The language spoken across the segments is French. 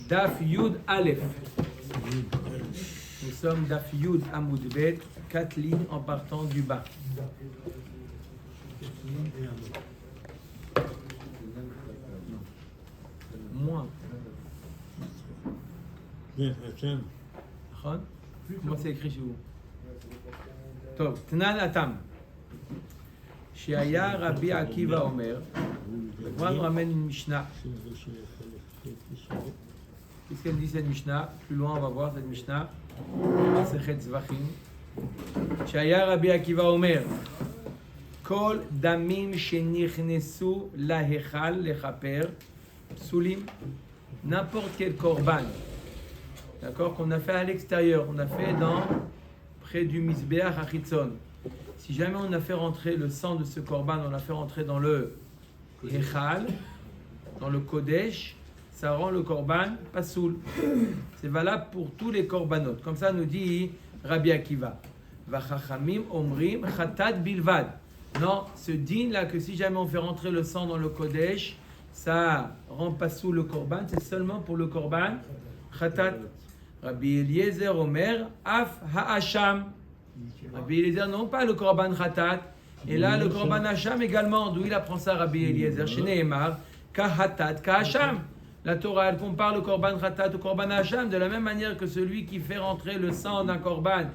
Daf Yud Aleph. Nous sommes Daf Yud Amoud Bet, 4 lignes en partant du bas. Moins. Comment c'est écrit chez vous? Tov, Tnan Atam. Shaya Rabbi Akiva Omer. Moi, on ramène une Mishnah. Qu'est-ce qu'elle dit cette Mishnah? Plus loin, on va voir cette Mishnah. Masechet Zvachim. Shaya Rabbi Akiva Omer. Kol damim shenichnesu lahechal lechaper psulim. N'importe quel korban, d'accord, qu'on a fait à l'extérieur, on a fait près du Mizbeach Achitzon. Si jamais on a fait rentrer le sang de ce korban, on l'a fait rentrer dans le Hechal, dans le Kodesh, ça rend le korban pasoul. C'est valable pour tous les korbanot. Comme ça nous dit Rabbi Akiva. Vachachamim omrim chatat bilvad. Non, ce din là que si jamais on fait rentrer le sang dans le Kodesh, ça rend pasoul le korban, c'est seulement pour le korban chatat. Rabbi Eliezer Omer af ha'asham. Rabbi Eliezer non pas le korban chatat. Et là le korban hacham également. D'où il apprend ça Rabbi Eliezer? Chez Nehemar ka hatat ka hacham. La Torah elle compare le korban chatat au korban hacham de la même manière que celui qui fait rentrer le sang d'un korban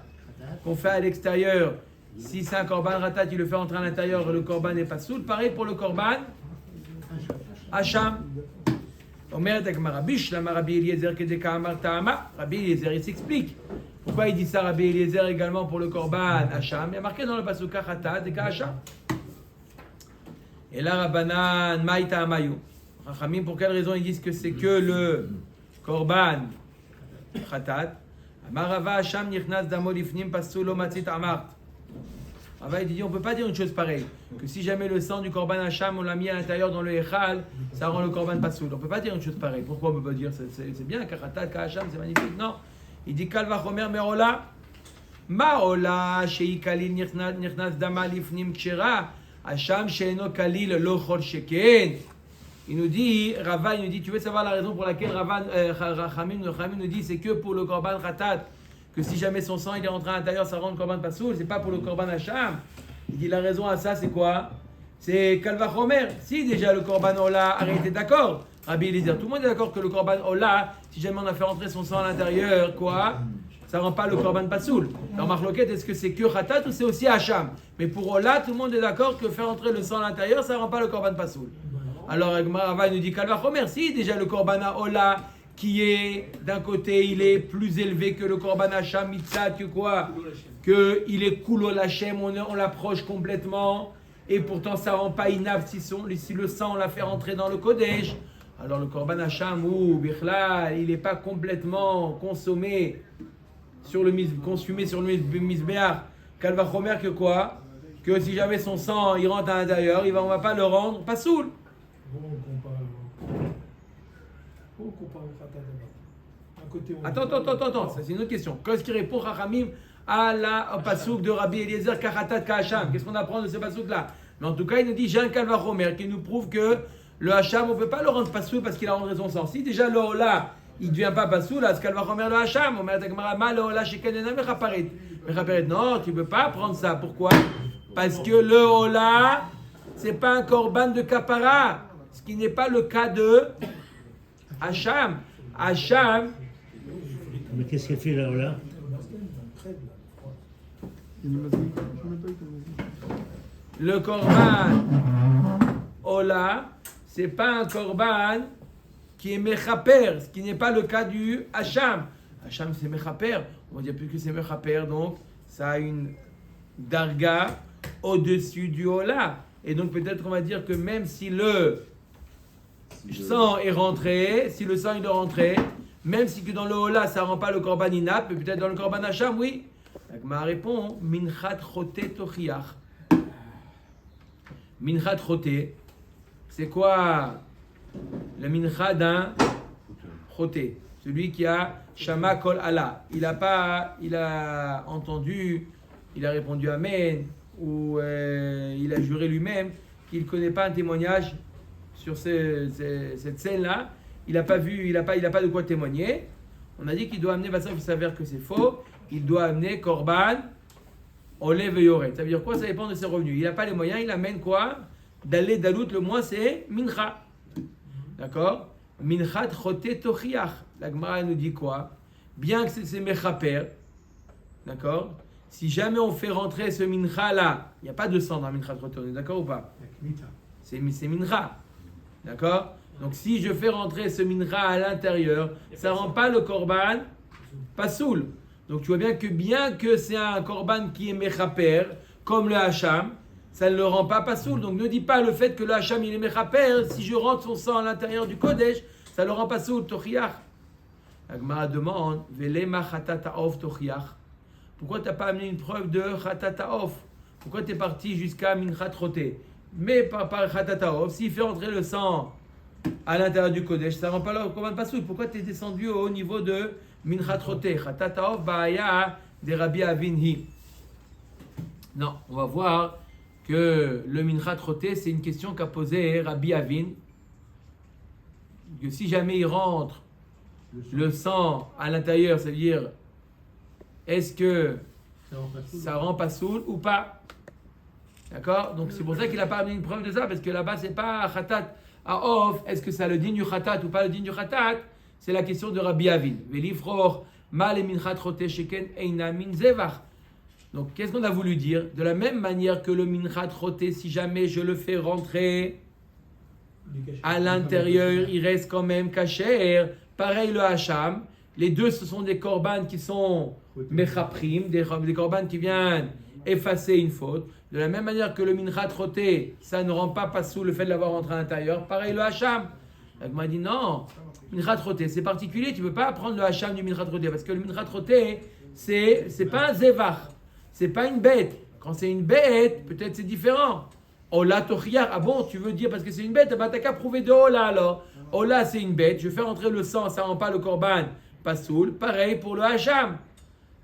qu'on fait à l'extérieur. Si c'est un korban chatat, il le fait rentrer à l'intérieur, le korban n'est pas soul. Pareil pour le korban hacham. Omer d'Agmara Bishlam Rabbi Eliezer Kedeka Amar Ta'ama. Rabbi Eliezer il s'explique. Pourquoi il dit ça Rabbi Eliezer également pour le korban hacham? Il y a marqué dans le pasuk Chatat et hacham. Et là Rabbanan Maïta Amayu. Rachamim, pour quelle raison ils disent que c'est que le korban chatat? Amarava hacham nichnas damo lifnim pasulo matzit amart. Rava il dit on peut pas dire une chose pareille, que si jamais le sang du korban hacham on l'a mis à l'intérieur dans le echal, ça rend le korban pasoul. On peut pas dire une chose pareille. Pourquoi on peut pas dire c'est bien kachatat kahacham, c'est magnifique? Non. Il dit kal vachomer merola maola sheikalil nichnas dama lifnim kshera hacham sheino kalil lo chol sheken. Il nous dit, Rava, il nous dit, tu veux savoir la raison pour laquelle Rachamim nous dit c'est que pour le korban chatat, que si jamais son sang il est rentré à l'intérieur, ça rend le korban pasoul, c'est pas pour le korban hacham. Il dit la raison à ça c'est quoi? C'est Kalvachomer. Si déjà le korban ola, arrêtez d'accord. Rabbi Eliezer, tout le monde est d'accord que le korban ola, si jamais on a fait rentrer son sang à l'intérieur, quoi? Ça rend pas le korban pasoul. Dans Marloquet, est-ce que c'est que chatat ou c'est aussi hacham? Mais pour ola, tout le monde est d'accord que faire rentrer le sang à l'intérieur, ça rend pas le korban pasoul. Alors Rava nous dit Kalvachomer, si déjà le korban ola qui est d'un côté il est plus élevé que le korban hacham mitzat que quoi, que il est kulo lachem, on l'approche complètement et pourtant ça rend pas inav si le sang on l'a fait rentrer dans le kodesh. Alors le korban hacham ou bichla il est pas complètement consumé sur le mizbeach. Kalvachomer que quoi, que si jamais son sang il rentre à l'intérieur, on va pas le rendre pasoul. Attends, ça c'est une autre question. Qu'est-ce qui répond Rachamim au pasouk de Rabbi Eliezer Kachatat Kahacham? Qu'est-ce qu'on apprend de ce pasouk là? Mais en tout cas, il nous dit j'ai un Kalvachomer qui nous prouve que le hacham on ne peut pas le rendre pasoul parce qu'il a rentré son sang. Si déjà le hola il ne devient pas pasoul, là, ce Kalvachomer le hacham, on met le hola sheken enam mechaparet. Non, tu ne peux pas prendre ça. Pourquoi? Parce que le hola c'est pas un korban de kapara, ce qui n'est pas le cas de hacham. Hacham. Mais qu'est-ce qu'elle fait là? Le korban ola, c'est pas un korban qui est mechaper, ce qui n'est pas le cas du hacham. Hacham c'est mechaper, on va dire plus que c'est mechaper, donc ça a une darga au-dessus du ola. Et donc peut-être on va dire que même si le sang est rentré, si le sang il est rentré, même si que dans le hola ça ne rend pas le korban inap, mais peut-être dans le korban hacham, oui. Ma répond minchat chote tochiach. Minchat chote, c'est quoi le minchat d'un chote? Celui qui a shama kol Allah. Il a entendu, il a répondu amen, ou il a juré lui-même qu'il ne connaît pas un témoignage sur cette scène-là, il n'a pas vu, il n'a pas de quoi témoigner. On a dit qu'il doit amener, il s'avère que c'est faux, il doit amener Korban, Olev et Yoret. Ça veut dire quoi? Ça dépend de ses revenus. Il n'a pas les moyens, il amène quoi? D'aller d'alout, le moins c'est Mincha. D'accord? Minchat choté tochiach. La Gemara nous dit quoi? Bien que c'est mechaper, d'accord? Si jamais on fait rentrer ce mincha là, il n'y a pas de sang dans minchat choté, on est d'accord ou pas? C'est mincha, d'accord? Donc si je fais rentrer ce mincha à l'intérieur, ça ne rend pas le korban pasoul. Donc tu vois bien que c'est un korban qui est mechaper, comme le hacham, ça ne le rend pas pasoul. Donc ne dis pas le fait que le hacham il est mechaper, si je rentre son sang à l'intérieur du kodesh, ça le rend pasoul, tochiach. La Gemara demande, velema chatata of tochiach. Pourquoi tu n'as pas amené une preuve de chatata of? Pourquoi tu es parti jusqu'à minchat choté? Mais par chatata of, s'il fait entrer le sang à l'intérieur du kodesh, ça ne rend pas le korban pasoul. Pourquoi tu es descendu au niveau de minchat choté? Chatata of ba'aya de Rabbi Avinhi. Non, on va voir que le minchat choté, c'est une question qu'a posée Rabbi Avin. Que si jamais il rentre le sang à l'intérieur, ça veut dire est-ce que ça rend pasoul ou pas? D'accord? Donc c'est pour ça qu'il n'a pas amené une preuve de ça, parce que là-bas c'est pas khatat à off, est-ce que ça le digne du khatat ou pas le digne du khatat? C'est la question de Rabbi Avin. Velifror mal et minchat choté sheken eina min zevach. Donc qu'est-ce qu'on a voulu dire? De la même manière que le minchat choté, si jamais je le fais rentrer à l'intérieur, il reste quand même kasher. Pareil le hacham. Les deux, ce sont des korban qui sont mechaprim, des korban qui viennent effacer une faute. De la même manière que le minchat choté, ça ne rend pas pasoul le fait de l'avoir rentré à l'intérieur. Pareil le hacham. Donc m'a dit non, minchat choté, c'est particulier. Tu ne peux pas prendre le hacham du minchat choté parce que le minchat choté, c'est pas un zevach, c'est pas une bête. Quand c'est une bête, peut-être c'est différent. Ola tochiach, ah bon, tu veux dire parce que c'est une bête, bah t'as qu'à prouver de Ola alors. Ola c'est une bête, je fais rentrer le sang, ça rend pas le korban pasoul. Pareil pour le hacham.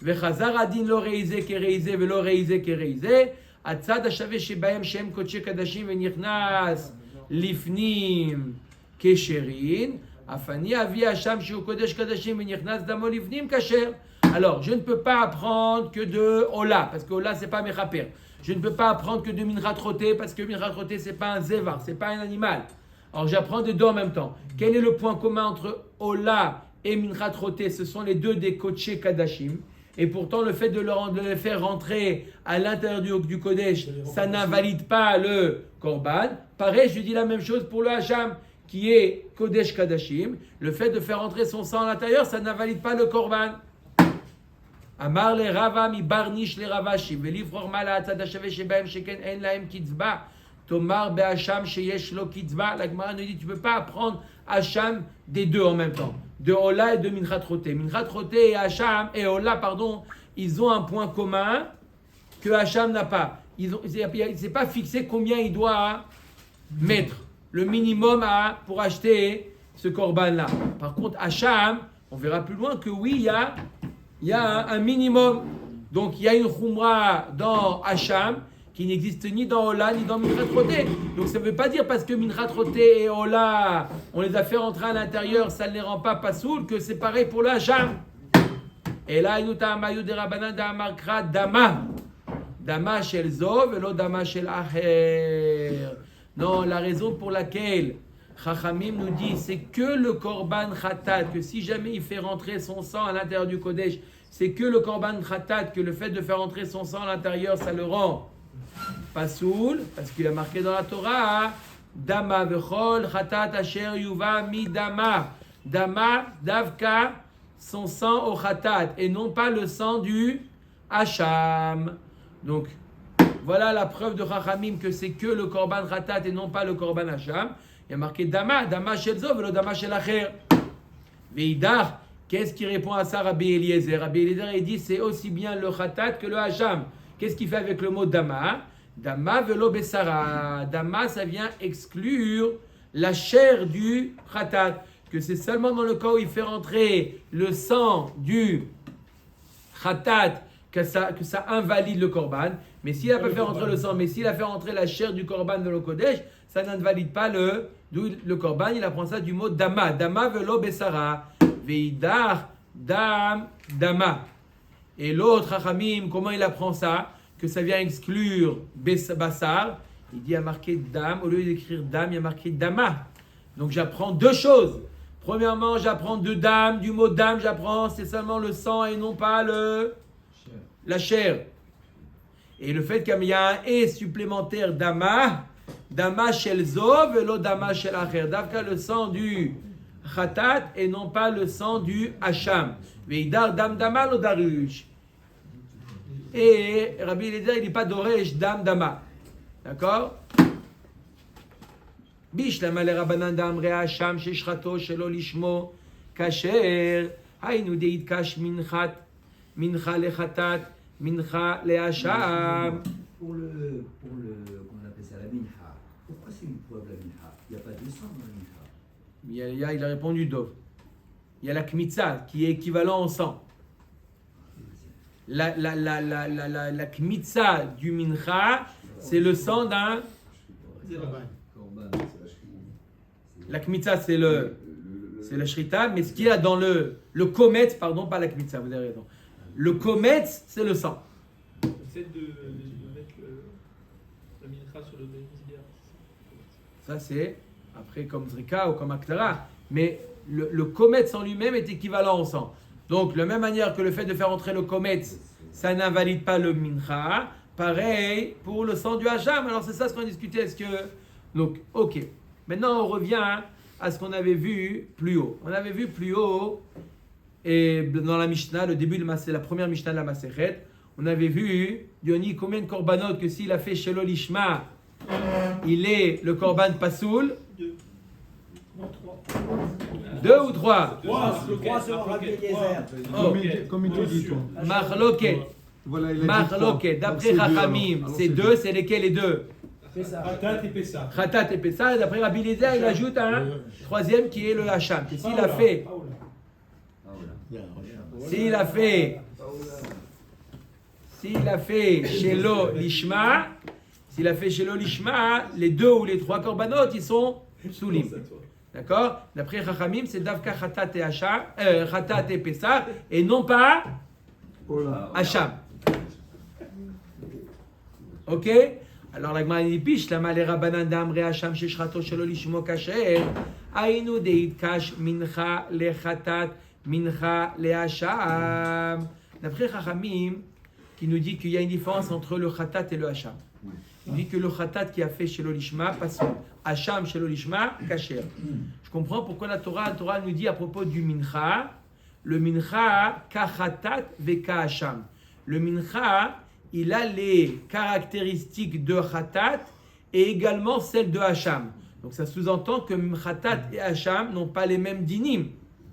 Vechazar adin lo reize kereize velo reize kereize. Atzad hashave shebaem shem kodesh kadashim venichnas lifnim kesherin. Afani avi hacham shu kodesh kadashim venichnas damo lifnim kasher. Alors, je ne peux pas apprendre que de Ola, parce que Ola c'est pas mechaper. Je ne peux pas apprendre que de minchat choté, parce que minchat choté c'est pas un zevar, c'est pas un animal. Alors j'apprends des deux en même temps. Quel est le point commun entre Ola et minchat choté? Ce sont les deux des kodesh kadashim. Et pourtant le fait de le faire rentrer à l'intérieur du kodesh, ça n'invalide pas le korban. Pareil, je dis la même chose pour le hacham, qui est kodesh kadashim. Le fait de faire rentrer son sang à l'intérieur, ça n'invalide pas le korban. Amar le Rava mi barnish le Ravashi velifror mal ha'atzad hashave shebahem sheken en lahem kitzba tomar be'hacham sheyesh lo kitzba. La Gemara nous dit tu peux pas apprendre hacham des deux en même temps, de Ola et de minchat choté. Minchat choté et hacham et Ola pardon, ils ont un point commun que hacham n'a pas. C'est pas fixé combien il doit mettre le minimum pour acheter ce korban là. Par contre hacham, on verra plus loin que oui il y a un minimum. Donc il y a une khumra dans hacham qui n'existe ni dans Ola ni dans minchat choté. Donc ça ne veut pas dire parce que minchat choté et Ola on les a fait rentrer à l'intérieur, ça ne les rend pas pasoul, que c'est pareil pour le hacham. Et là il nous t'a amayu de rabbanan d'amarkra dama shel zo velo dama shel acher. Non, la raison pour laquelle Chachamim nous dit c'est que le korban khatat, que si jamais il fait rentrer son sang à l'intérieur du kodesh, c'est que le korban khatat, que le fait de faire rentrer son sang à l'intérieur, ça le rend pasoul, parce qu'il a marqué dans la Torah dama vechol khatat asher yuva mi dama. Dama davka, son sang au khatat, et non pas le sang du hacham. Donc voilà la preuve de Chachamim que c'est que le korban khatat et non pas le korban hacham. Il y a marqué Dama shel Zov, le Dama shel Acher. Veidar, qu'est-ce qui répond à ça, Rabbi Eliezer? Rabbi Eliezer, il dit c'est aussi bien le Khatat que le Hacham. Qu'est-ce qu'il fait avec le mot Dama? Dama velo besara. Dama, ça vient exclure la chair du Khatat. Que c'est seulement dans le cas où il fait rentrer le sang du Khatat que ça invalide le korban. Mais s'il n'a pas fait rentrer le sang, mais s'il a fait rentrer la chair du korban de l'Okodesh, ça n'invalide pas le korban. Il apprend ça du mot dama. Dama velo besara. Veidar dam dama. Et l'autre, Chachamim, comment il apprend ça? Que ça vient exclure bassar. Il dit, il y a marqué dam. Au lieu d'écrire dam, il y a marqué dama. Donc j'apprends deux choses. Premièrement, j'apprends de dam. Du mot dam, j'apprends c'est seulement le sang et non pas la chair. Et le fait qu'il y a un et supplémentaire dama shel zo velo dama shel acher. Davka le sang du khatat et non pas le sang du hacham. Veidar dam dama lo darush. Et Rabbi Eliezer, il n'est pas doresh dam dama. D'accord? Bishlama le rabanan d'amre hacham sheshrato shelo lishmo kasher. Haynu deit kash mincha le khatat. Mincha le hacham. Pour le comment on appelle ça, la mincha. Pourquoi c'est une preuve la mincha? Il n'y a pas de sang dans la mincha. Il a répondu Dov. Il y a la kmitza qui est équivalent au sang. La kmitza du mincha, c'est le sang d'un. La kmitza, c'est la shrita, mais ce qu'il y a dans le kometz, pardon, pas la kmitza, vous avez raison. Le kometz, c'est le sang. Le fait de mettre la mincha sur le bénéficiaire. Ça, c'est après comme zrika ou comme aktara. Mais le kometz en lui-même est équivalent au sang. Donc, de la même manière que le fait de faire entrer le kometz, ça n'invalide pas le mincha. Pareil pour le sang du hacham. Alors, c'est ça ce qu'on a discuté. Donc, ok. Maintenant, on revient à ce qu'on avait vu plus haut. On avait vu plus haut, et dans la Mishnah, le début de la première Mishnah de la Masechet, on avait vu, Yoni, combien de korbanot que s'il a fait Shelo Lishma, il est le korban pasoul. 2 ou 3? 3 selon Rabbi Eliezer. Comme il te dit, toi. Marloket. Voilà, il a dit Marloket. trois. D'après Donc, c'est deux, Chachamim, alors. c'est 2, c'est lesquels les deux? Khatat et Pessah. Khatat et Pessah. Et d'après Rabbi Eliezer, il ajoute un troisième qui est le Hacham. Et s'il a fait. S'il a fait Shelo Lishma, les 2 ou les 3 korbanot, ils sont soulim. D'accord? D'après Chachamim, c'est Davka Khatat et Hacham, Khatat et Pessah, et non pas Hacham. Ok? Alors la Gemara dit piche, la malera banan d'amre Hacham sheshrato shelo lishmo kasher, ainu deit kash mincha le Khatat, mincha le Hacham. D'après Chachamim, qui nous dit qu'il y a une différence entre le Khatat et le Hacham. Il dit que le Khatat qui a fait Shelo Lishma, passe Hacham Shelo Lishma, kasher. Je comprends pourquoi la Torah nous dit à propos du Mincha, le Mincha, ka Khatat ve ka Hacham. Le Mincha, il a les caractéristiques de Khatat et également celles de Hacham. Donc ça sous-entend que Khatat et Hacham n'ont pas les mêmes dinim,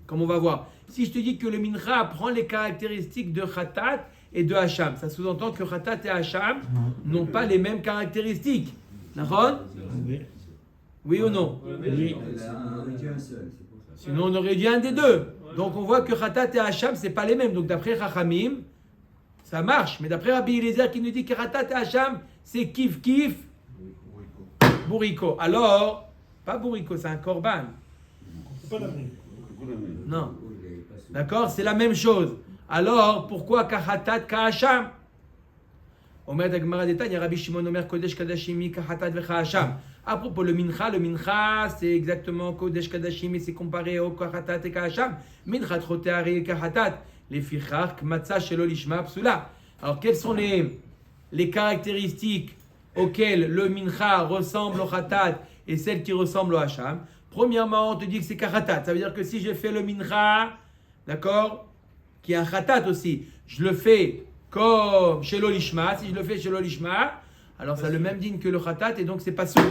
comme on va voir. Si je te dis que le Mincha prend les caractéristiques de Khatat et de Hacham, ça sous-entend que Khatat et Hacham n'ont pas les mêmes caractéristiques. D'accord? Oui ou non? Oui. On aurait dit un seul, c'est pour ça. Sinon on aurait dit un des deux. Donc on voit que Khatat et Hacham, c'est pas les mêmes. Donc d'après Chachamim, ça marche. Mais d'après Rabbi Eliezer qui nous dit que Khatat et Hacham, c'est kif kif bourrico. Alors, pas bourrico, c'est un korban. C'est pas la même. Non. D'accord? C'est la même chose. Alors, pourquoi Kahatat Kahasham? Omer d'Agmara d'Etanya, Rabbi Shimon Omer Kodesh Kadashimi Kahatat Vechasham. À propos le mincha, c'est exactement Kodesh Kadashimi, c'est comparé au Kahatat et Kahasham. Mincha Troteari et Kahatat. Les fichar Kmatsa Shelo Lishma Psula. Alors, quelles sont les caractéristiques auxquelles le mincha ressemble au Khatat et celles qui ressemblent au Hacham? Premièrement, on te dit que c'est Kahatat. Ça veut dire que si j'ai fait le mincha, d'accord, qui est un Khatat aussi, je le fais comme chez l'Olishma. Si je le fais chez l'Olishma, alors ça a le même digne que le Khatat et donc c'est pas sûr.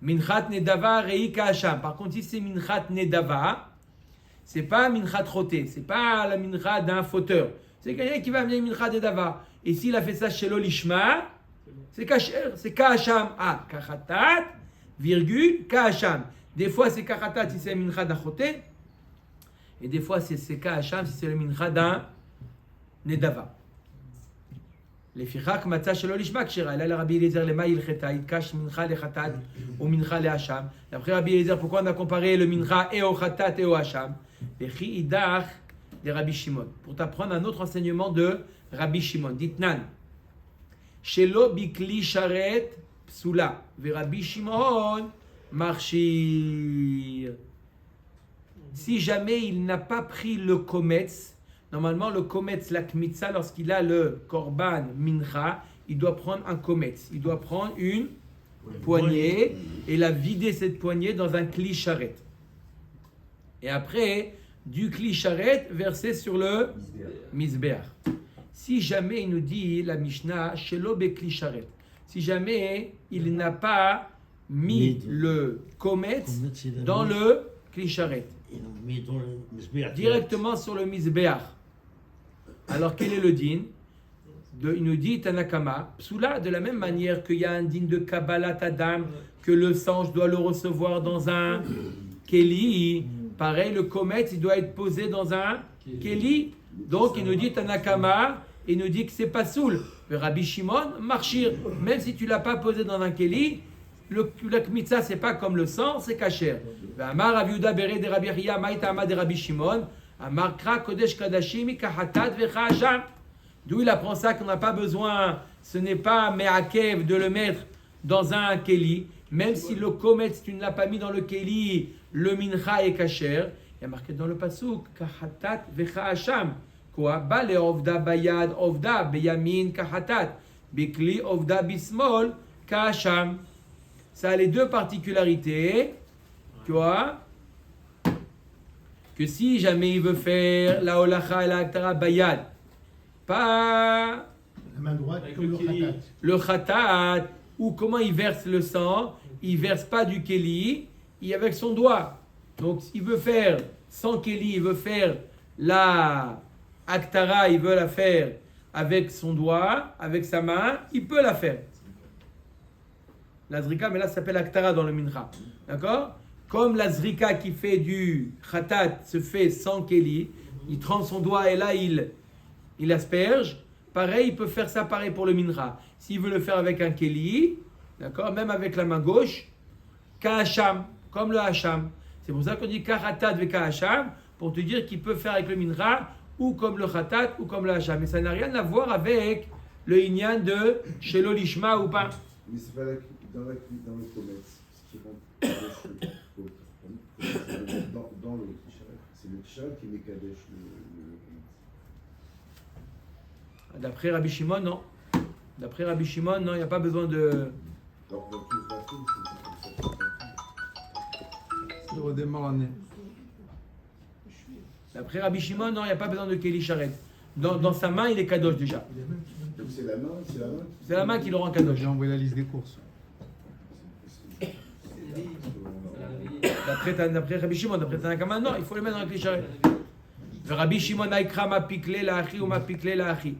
Minchat Nedava Reika Hacham. Par contre, si c'est Minchat Nedava, c'est pas Minchat Roté, c'est pas la Mincha d'un fauteur. C'est quelqu'un qui va venir Minchat Nedava. Et s'il a fait ça chez l'Olishma, c'est Kacher, c'est Kahacham. Ah, Kahatat, virgule, Kahacham. Des fois c'est Kahatat si c'est Minchat d'un Roté. Et des fois, c'est Kahacham si c'est le mincha d'un Nedava. לפיכך מצא שלא לשמה כשרה, אלא לרבי אליעזר למה הלכתה, יתקש מנחה לחטאת ומנחה להשם. D'après Rabbi Eliezer, pourquoi on a comparé le mincha et au khatat et au hacham? Vechi idach de Rabbi Shimon. Pour t'apprendre un autre enseignement de Rabbi Shimon. Ditnan. Shelo bikli sharet psula. Ve Rabbi Shimon marchir. Si jamais il n'a pas pris le kometz, normalement le kometz, la kmitza, lorsqu'il a le korban mincha, il doit prendre un kometz. Il doit prendre une poignée et la vider cette poignée dans un kli sharet. Et après, du kli sharet versé sur le misbeach. Si jamais il nous dit la Mishnah, shelo bekli sharet, si jamais il n'a pas mis le kometz dans le kli sharet, directement sur le misbeach, alors quel est le din? Il nous dit Tanakama, Psula, de la même manière qu'il y a un din de Kabbalat Adam, que le sang, je dois le recevoir dans un Keli, pareil, le kometz, il doit être posé dans un Keli. Donc il nous dit Tanakama, il nous dit que c'est pas soul. Rabbi Shimon, marchir, même si tu l'as pas posé dans un Keli, la kmitza, c'est pas comme le sang, c'est kasher. Amar Rav Yehuda bere de Rabbi Chia, maïta ama de Rabbi Shimon, Amar kra kodesh kadashim kahatat vecha hasham. D'où il apprend ça qu'on n'a pas besoin, ce n'est pas me'akev de le mettre dans un keli, même si le kometz, tu ne l'as pas mis dans le keli, le mincha est kasher. Il y a marqué dans le pasuk, kahatat vecha hasham. Quoi? Ba le ovda bayad, ovda beyamin kahatat, bekli ovda bismol kahasham. Ça a les deux particularités, quoi? Que si jamais il veut faire la holacha et la aktara bayad, pas La main droite Avec comme le le keli. khatat. le khatat, ou comment il verse le sang, il verse pas du keli, il avec son doigt. Donc il veut faire sans keli, il veut faire la aktara, il veut la faire avec son doigt, avec sa main, il peut la faire. La zrika, mais là ça s'appelle aktara dans le mincha. D'accord? Comme la zrika qui fait du khatat se fait sans keli, il trempe son doigt et là il asperge. Pareil, il peut faire ça pareil pour le mincha. S'il veut le faire avec un keli, d'accord, même avec la main gauche, kahasham, comme le hacham. C'est pour ça qu'on dit kahatat ve kahasham, pour te dire qu'il peut faire avec le mincha, ou comme le khatat, ou comme le hacham. Mais ça n'a rien à voir avec le inyan de shelo lishma ou pas. Mais c'est pas dans le commerce, ce qui rentre dans le tisharet. C'est le tisharet qui met kadesh D'après Rabbi Shimon, non. D'après Rabbi Shimon, non, il n'y a pas besoin de... dans tout le bateau, c'est comme ça. Il redémarre l'année. D'après Rabbi Shimon, non, il n'y a pas besoin de keli sharet. Dans sa main, il est kadosh déjà. Donc c'est la main, C'est la main qui le rend kadosh. J'ai envoyé la liste des courses. D'après Rabbi Shimon, d'après Tanakama, non, il faut le mettre dans le keli sharet. Rabbi Shimon aikra ma pikle la achi ou ma pikle la achi.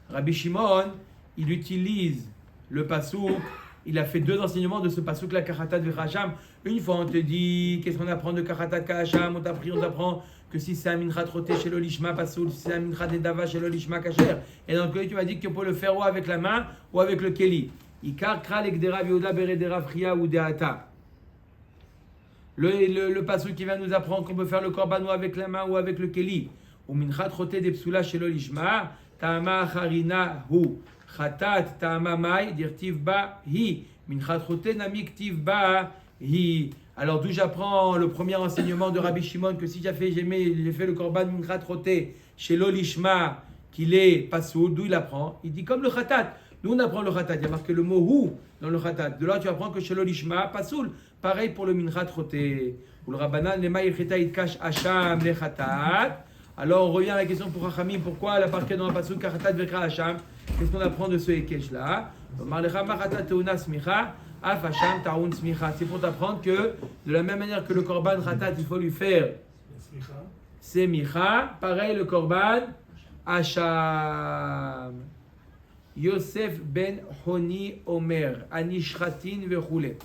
Rabbi Shimon, il utilise le pasouk, il a fait deux enseignements de ce pasouk la kahatat v'chasham. Une fois on te dit, qu'est-ce qu'on apprend de kahatat kahasham, on t'apprend que si c'est un mincha troté chez l'olishma pasoul, si c'est un mincha dedava chez l'olishma kasher. Et dans le cas tu m'as dit qu'on peut le faire ou avec la main ou avec le keli. Ikar kral ekdera v'yoda beredera fria ou deata. Le pasouk qui va nous apprendre qu'on peut faire le korban ou avec la main ou avec le keli. Ou mincha troté des psula chez l'olishma. Ta'ama harina hu khatat ta'ama mai dirtiv ba hi minchat chote namik tiv ba hi. Alors d'où j'apprends le premier enseignement de Rabbi Shimon que si j'ai fait le korban minchat chote chez l'olishma qu'il est pasoul, d'où il apprend? Il dit comme le khatat. Nous on apprend le khatat, il y a marqué le mot hu dans le khatat. De là tu apprends que chez l'olishma pasoul, pareil pour le minchat chote. Ou le rabbanan le mai cheta itkash asham le khatat. Alors on revient à la question pour Chachamim, pourquoi la parquet dans la pasuk kahatat vekra hasham? Qu'est-ce qu'on apprend de ce Hekesh là? C'est pour t'apprendre que de la même manière que le korban khatat, il faut lui faire semicha, pareil le korban hasham. Yosef ben Honi Omer, Anishratin vechule.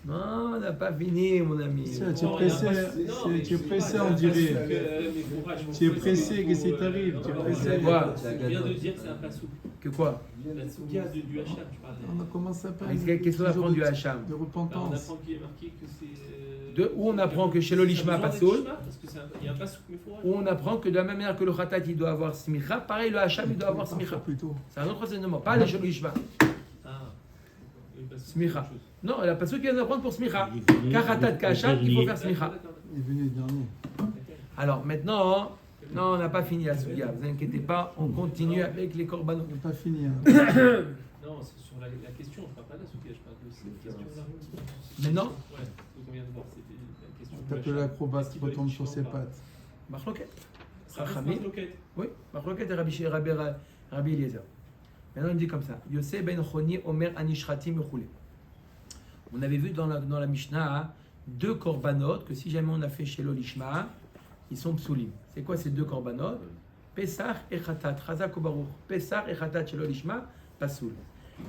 Non, on n'a pas fini, mon ami. Tu es Non, pressé, il y a pas- non, mais tu es je- pressé, pas- on pas dirait. mais courage, Tu es faut- pressé, faut- qu'est-ce qui t'arrive? Tu es non, pressé. C'est quoi? Je viens de dire que c'est un pasouk. Que quoi? La soukia du Hacham, je parlais. On a commencé à parler. Qu'est-ce qu'on apprend du Hacham? De Bah, on repentance. apprend qu'il est marqué que c'est. De où on apprend que chez l'Olishma ça a besoin pasoul, d'être Parce qu'il y a un pasouk, mais faut. où on apprend que de la même manière que le Khatat il doit avoir smicha, pareil le Hacham il doit avoir smicha. Plutôt. C'est un autre enseignement, pas les chez l'Olishma. Ah. Oui, parce que Smicha. c'est autre chose. Non, la pasouk qui vient d'apprendre pour smicha. Il est venu Karatat le Kacham, il faut dernier. faire smicha. D'accord, d'accord, Il est venu le dernier. d'accord. Alors maintenant, non, on n'a pas fini la souga, vous inquiétez pas, on continue avec les korbanot. On n'a pas fini. Hein. Non, c'est sur la question, je ne parle pas de la soukia, je parle de cette question-là. Maintenant Ouais, ce qu'on vient de voir, c'était la question. T'as que l'acrobate qui retombe sur ses pattes. Marloquet. Ça reste Chachamim. marloquet. Oui, Marloquet et Rabbi Eliezer. Maintenant, il dit comme ça. Yosef ben Choni Omer Anishratim Mechule. On avait vu dans la Mishnah deux korbanot que si jamais on a fait chez l'Olishma, ils sont psulim. C'est quoi ces deux korbanot? Pesach et Khatat. Chazak ou Baruch. Pesach et Khatat chez l'Olishma, pasoul.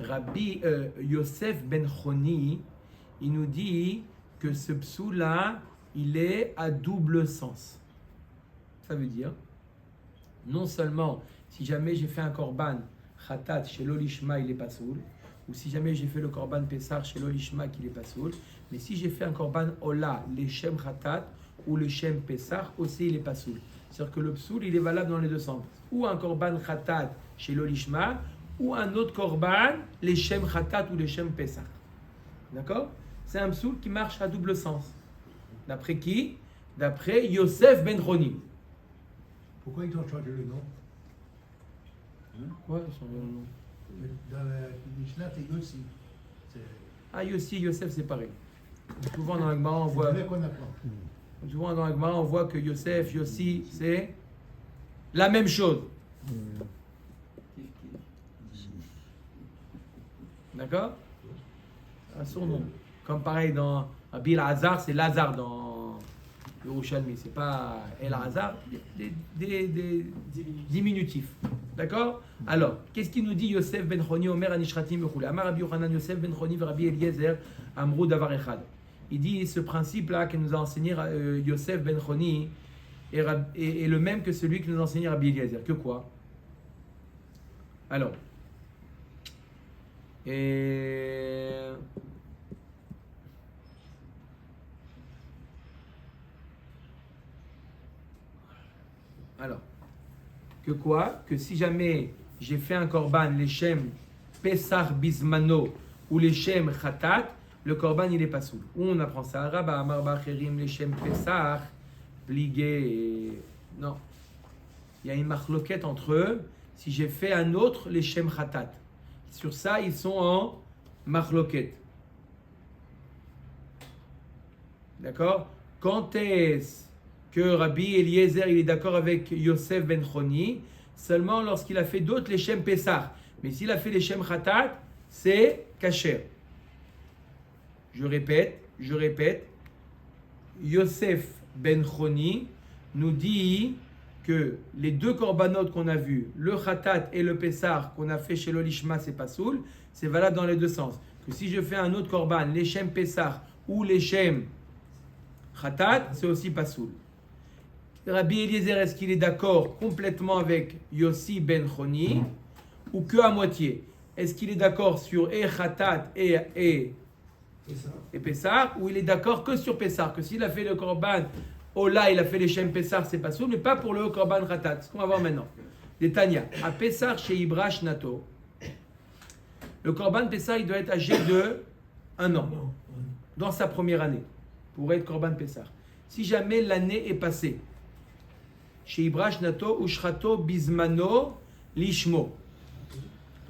Rabbi Yosef ben Choni, il nous dit que ce psoul-là, il est à double sens. Ça veut dire, non seulement si jamais j'ai fait un korban Khatat chez l'Olishma, il est pasoul, ou si jamais j'ai fait le korban Pesach chez l'Olishma, qu'il est pasoul, mais si j'ai fait un korban Ola, l'Eshem Khatat, ou l'Eshem Pesach, aussi il est pasoul. C'est-à-dire que le psoul, il est valable dans les deux sens. Ou un korban Khatat chez l'Olishma, ou un autre korban, l'Eshem Khatat ou l'Eshem Pesach. D'accord? C'est un psoul qui marche à double sens. D'après qui? D'après Yosef ben Choni. Pourquoi ils ont changé le nom? Ouais, son nom. Dans la Mishnah, c'est Yossi. C'est Ah, Yossi, Yosef, c'est pareil. Souvent dans la Gemara, on voit, vrai qu'on apprend. souvent dans la Gemara, on voit que Yosef, Yossi, c'est la même chose. D'accord? À son nom. Comme pareil dans Rabbi Hazar, c'est Lazare dans Yerushalmi. C'est pas El Hazar, des diminutifs. D'accord? Alors, qu'est-ce qu'il nous dit Yosef ben Choni, Omer Anishratim Mechule? Amar Rabbi Yochanan, Yosef ben Choni, Rabbi Eliezer, Amrou Davar Echad. Il dit ce principe-là que nous a enseigné Yosef ben Choni est le même que celui que nous a enseigné Rabbi Eliezer. Que quoi? Alors, alors, que quoi? Que si jamais j'ai fait un korban, l'Eshem Pesach Bismano ou l'Eshem Khatat, le korban il est pas soul. Où on apprend ça? Rabba Amar Bacherim l'Eshem Pesach pligué. Non. Il y a une marloquette entre eux. Si j'ai fait un autre, l'Eshem Khatat. Sur ça, ils sont en marloquette. D'accord? Quand est-ce que Rabbi Eliezer il est d'accord avec Yosef ben Choni? Seulement lorsqu'il a fait d'autres l'Eshem Pesach. Mais s'il a fait l'Eshem Khatat, c'est kasher. Je répète. Yosef ben Choni nous dit que les deux korbanot qu'on a vus, le Khatat et le Pesach qu'on a fait chez l'Olishma, c'est pas soul, c'est valable dans les deux sens. Que si je fais un autre korban, l'Eshem Pesach ou l'Eshem Khatat, c'est aussi pas soul. Rabbi Eliezer, est-ce qu'il est d'accord complètement avec Yossi ben Choni ou que à moitié? Est-ce qu'il est d'accord sur Khatat et Pessah ou il est d'accord que sur Pessah? Que s'il a fait le korban Ola, il a fait les Shem Pessah, c'est pas soul, mais pas pour le korban Khatat. Ce qu'on va voir maintenant. Des Tanya. À Pessah chez Ibrash Nato, le korban Pessah, il doit être âgé de 1 an dans sa première année pour être korban Pessah. Si jamais l'année est passée, chez Ibrash Nato, Ushrato Bismano Lishmo.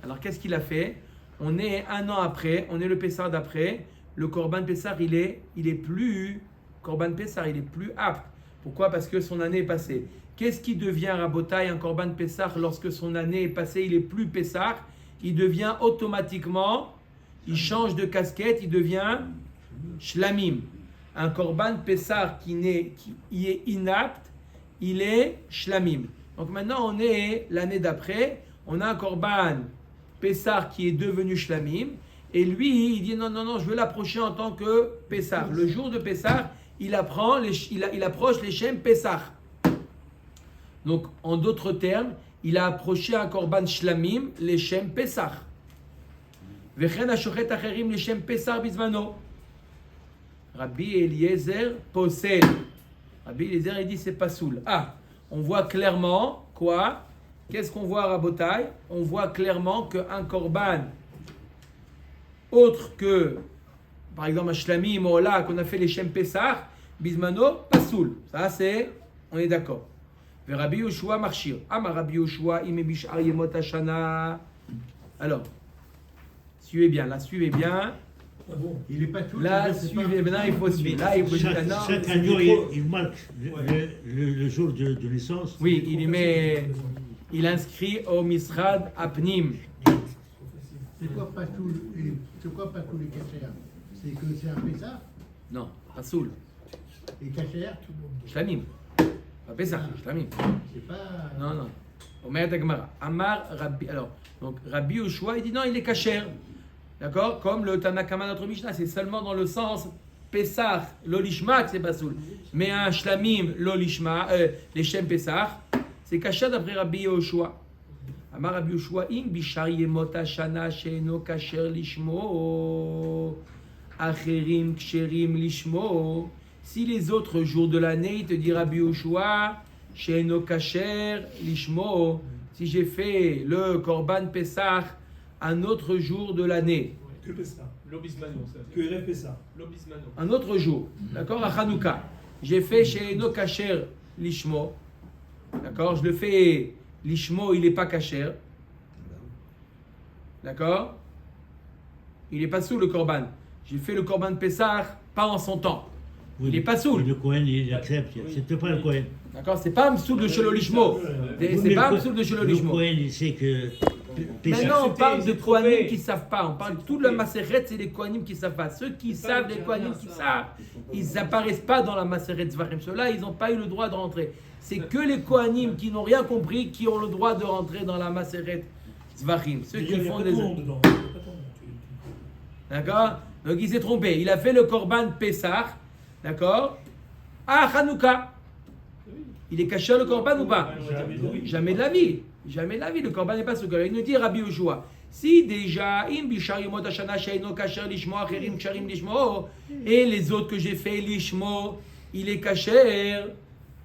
Alors qu'est-ce qu'il a fait? On est 1 an après, on est le Pessah d'après. Le Korban Pessah, il est plus Korban Pessah, il est plus apte. Pourquoi? Parce que son année est passée. Qu'est-ce qui devient Rabotai un Korban Pessah lorsque son année est passée? Il est plus Pessah. Il devient automatiquement, il change de casquette, il devient Shlamim. Un Korban Pessah qui est inapte, il est Shlamim. Donc maintenant, on est l'année d'après, on a un Korban Pessah qui est devenu Shlamim, Et lui, il dit non, je veux l'approcher en tant que Pessah. Le jour de Pessah, il approche les Shem Pessah. Donc, en d'autres termes, il a approché un Korban Shlamim, les Shem Pessah. Vechen hashochet acherim les Shem Pessah bizmano. Rabbi Eliezer possède. Rabbi Eliezer, il dit c'est pas soul. Ah, on voit clairement quoi? Qu'est-ce qu'on voit à Rabotai? On voit clairement qu'un Korban autre que, par exemple, un Shlamim ou là qu'on a fait les Shem Pessah, bizmano, pas soul. Ça, c'est, on est d'accord. Rabbi Yoshua marchir. Amar Rabbi Yoshua imebishar yemot hashana. Alors, suivez bien. Il n'est pas tout. Là, suivez bien. Il faut suivre. Là, il faut dire non. Chaque agneau, il marque le jour de naissance. Oui, il inscrit au Misrad Apnim. C'est quoi pas tous les cachers? C'est que c'est un Pessah Non, pas soul. et cachers. Shlamim. Pas Pessah, Shlamim. C'est pas. Non. Omer Dagmara. Amar Rabbi. Alors, donc Rabbi Yoshua, il dit non, il est kasher. D'accord? Comme le Tanakama, notre Mishnah, c'est seulement dans le sens Pessah, l'olishma, que c'est pas soul. Mais un Shlamim, l'olishma, les Shem Pessah, c'est kasher d'après Rabbi Yoshua. Amar Rabbi Yoshua, im bishar yemot hashana she'eno kasher lishmo, acherim ksherim lishmo. Si les autres jours de l'année, il te dit Rabbi Yoshua, she'eno kasher lishmo, si j'ai fait le Korban Pessah un autre jour de l'année. Que Pessah. L'obismano, ça. Que RFP ça. L'obismano. Un autre jour, d'accord, à Hanouka. J'ai fait chez No Kacher Lishmo, d'accord, je le fais, Lishmo, il n'est pas Kacher, d'accord, il n'est pas sous le Korban. J'ai fait le Korban Pessah, pas en son temps. Il n'est pas sous. Le Kohen, il accepte. C'était pas le Kohen. D'accord, c'est pas un soul de Shelo Lishmo. C'est pas un soul de Shelo Le Lishmo. Kohen, il sait que. Maintenant, on parle de c'est Kohanim trouvé. qui ne savent pas. On parle de tout le Maseret, c'est les Kohanim qui ne savent pas. Ceux qui savent, les Kohanim qui savent, ils n'apparaissent pas dans la Maseret Zvachim. Ceux-là, ils n'ont pas eu le droit de rentrer. C'est que les Kohanim qui n'ont rien compris qui ont le droit de rentrer dans la Maseret Zvachim. Ceux qui font des. D'accord? Donc il s'est trompé. Il a fait le Korban Pessah. D'accord? À Hanouka. Il est caché le Korban ou pas? Jamais de la vie. Jamais de la vie. Le Korban n'est pas ce que il nous dit Rabbi Yoshua. Si déjà, im bishar yomot hashana she'eno kasher lishmo acherim ksharim lishmo, et les autres que j'ai fait lishmo, il est kasher.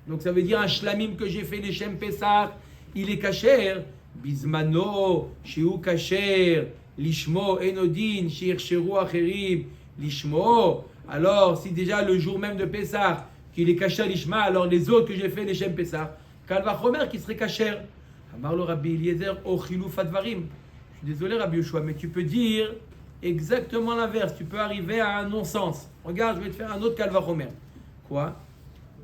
Donc ça veut dire un shlamim que j'ai fait les Shem Pessah, il est kasher. Bizmano shehu kasher lishmo enodin she'irsheru acherim lishmo. Alors si déjà le jour même de Pessah qu'il est kasher lishma, alors les autres que j'ai fait les Shem Pessah, Kalva Chomer qui serait kasher. Amar le Rabbi Eliezer o chiluf advarim. Je suis désolé Rabbi Yoshua, mais tu peux dire exactement l'inverse. Tu peux arriver à un non-sens. Regarde, je vais te faire un autre Kalva Chomer. Quoi?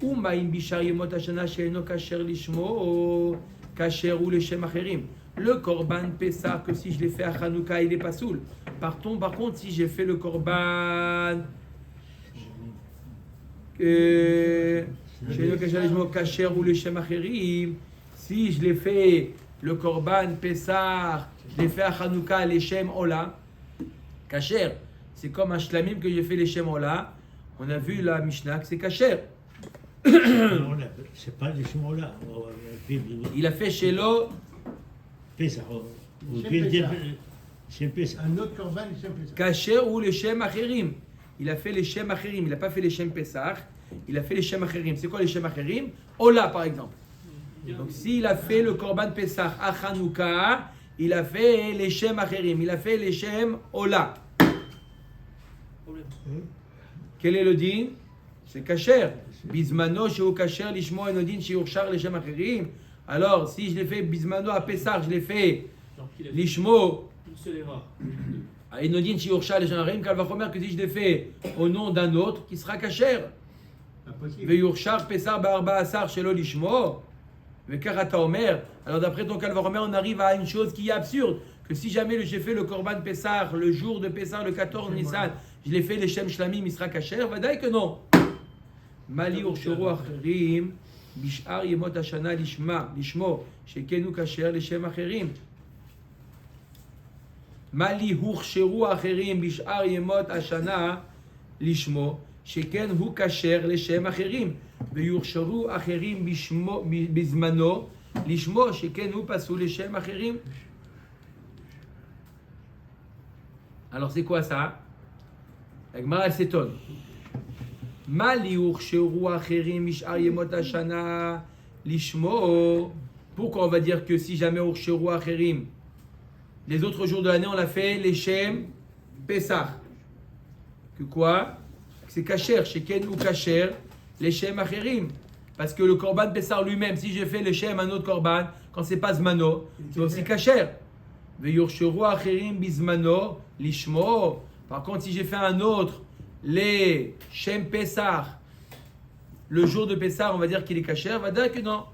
Umaim bishar yemot hashana she'eno kasher lishmo kasher ou leshem acherim. Le korban Pessah, que si je l'ai fait à Hanouka, il est pas soul. Par contre, si j'ai fait le korban she'eno kasher lishmo kasher ou leshem acherim, si je l'ai fait le korban Pessah, je l'ai fait à Hanouka, les Shem Ola, kasher, c'est comme un shlamim que j'ai fait les Shem Ola. On a vu la Mishnah que c'est kasher. C'est pas les chemins là. Il a fait chez l'eau Pessah. C'est Pessah. Un autre Korban, il s'appelle ça. kasher ou les Shem Acherim. Il a fait les Shem Acherim. Il n'a pas fait les Shem Pessah. Il a fait les Shem Acherim. C'est quoi les Shem Acherim? Ola par exemple. Donc s'il a fait le Korban Pessah à Hanouka, il a fait les Shem Acherim. Il a fait les Shem Ola. Quel est le din? C'est kasher. Bismano shehu kasher lishmo enodin sheyurshar les Shem Acherim. Alors si je l'ai fait Bismano à Pessah, je l'ai fait Donc il a fait lishmo une seule erreur. à enodin sheyurshar les Shem Acherim. Kalva Chomer que si je l'ai fait au nom d'un autre, qui sera kasher. Pas possible. Veyurshar Pessah barba asar shelo lishmo. Vekarata Omer. Alors d'après ton Kalva Chomer, on arrive à une chose qui est absurde, que si jamais j'ai fait le Korban Pessah le jour de Pessah, le 14 Nissan, je l'ai fait les Shem Shlamim, il sera kasher. Vadaï que non. Mali urshuru acherim bishar yemot hashana lishmo shekenu kasher les Shem acherim. Mali hurcheru acherim bishar yemot ashana lishmo, sheken hu kasher leshem acherim, veyurcheru acherim bizmano lishmo, sheken hu pasul leshem acherim. Alors c'est quoi ça? La Gemara elle s'étonne. Mali hurcheru acherim bishar yemot ashana lishmo. Pourquoi on va dire que si jamais hurcheru acherim, les autres jours de l'année, on l'a fait les Shem Pesach. Que quoi? C'est Kacher, Sheken ou Kacher, les Shem Acherim. Parce que le Korban Pesach lui-même, si j'ai fait le Shem un autre Korban, quand c'est pas Zmano, c'est aussi Kacher. Veyurcheru Acherim Bizmano, Lishmo. Par contre, si j'ai fait un autre, les Shem Pesach, le jour de Pesach, on va dire qu'il est Kacher, on va dire que non.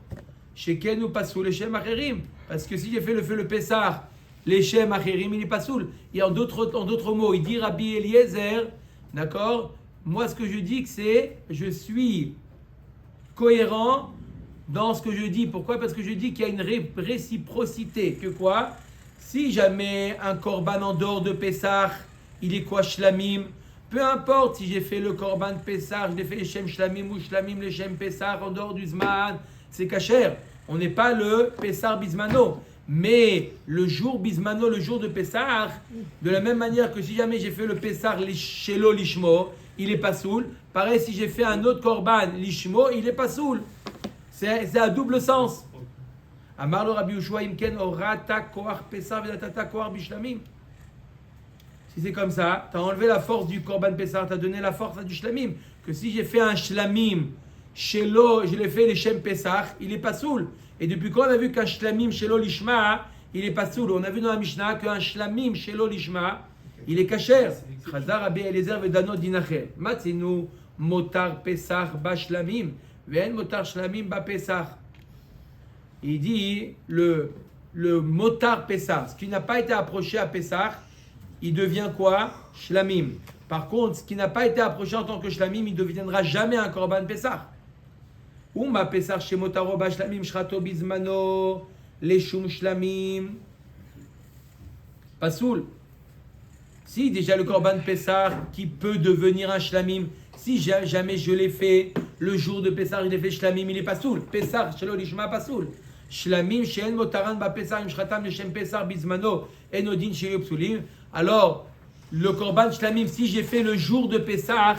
Sheken ou Pasou, les Shem Acherim. Parce que si j'ai fait le Pesach, les Shem Acherim, il n'est pas soul. Et en d'autres mots, il dit Rabbi Eliezer, d'accord? Moi, ce que je dis, c'est je suis cohérent dans ce que je dis. Pourquoi? Parce que je dis qu'il y a une réciprocité. Que quoi? Si jamais un korban en dehors de Pessah, il est quoi shlamim? Peu importe si j'ai fait le korban de Pessah, je l'ai fait les Shem shlamim ou shlamim les Shem Pessah en dehors du Zman, c'est kasher. On n'est pas le Pessah Bismano. Mais le jour Bismano, le jour de Pessah, de la même manière que si jamais j'ai fait le Pessah Shelo Lishmo, il est pas soul. Pareil, si j'ai fait un autre Korban Lishmo, il est pas soul. C'est à double sens. Amar le Rabbi Yoshua Imken Orata Koach Pessah Vedatata Koach Bishlamim. Si c'est comme ça, tu as enlevé la force du Korban Pessah, tu as donné la force du Shlamim. Que si j'ai fait un Shlamim Shelo, je l'ai fait les Shem Pessah, il est pas soul. Et depuis quand on a vu qu'un shlamim shelo lishma, il est pas soul? On a vu dans la Mishnah qu'un shlamim shelo lishma, il est kasher. Chazar Rabbi Eliezer vedano dinacher. Matzinu motar pesach ba shlamim, ve'en motar shlamim ba pesach. Il dit le motar pesach, ce qui n'a pas été approché à pesach, il devient quoi? Shlamim. Par contre, ce qui n'a pas été approché en tant que shlamim, il ne deviendra jamais un korban pesach. Uma pesach shemotaro ba shlamim shrato bizmano leshum shlamim pasoul. Si déjà le korban pesach qui peut devenir un shlamim, si jamais je l'ai fait le jour de pesach, je l'ai fait shlamim, il est pasoul. Pesach shelo lishma pasoul. Shlamim she'en motaran ba pesach im shratam leshem pesach bizmano enodin she'yu psulim. Alors le korban shlamim, si j'ai fait le jour de pesach,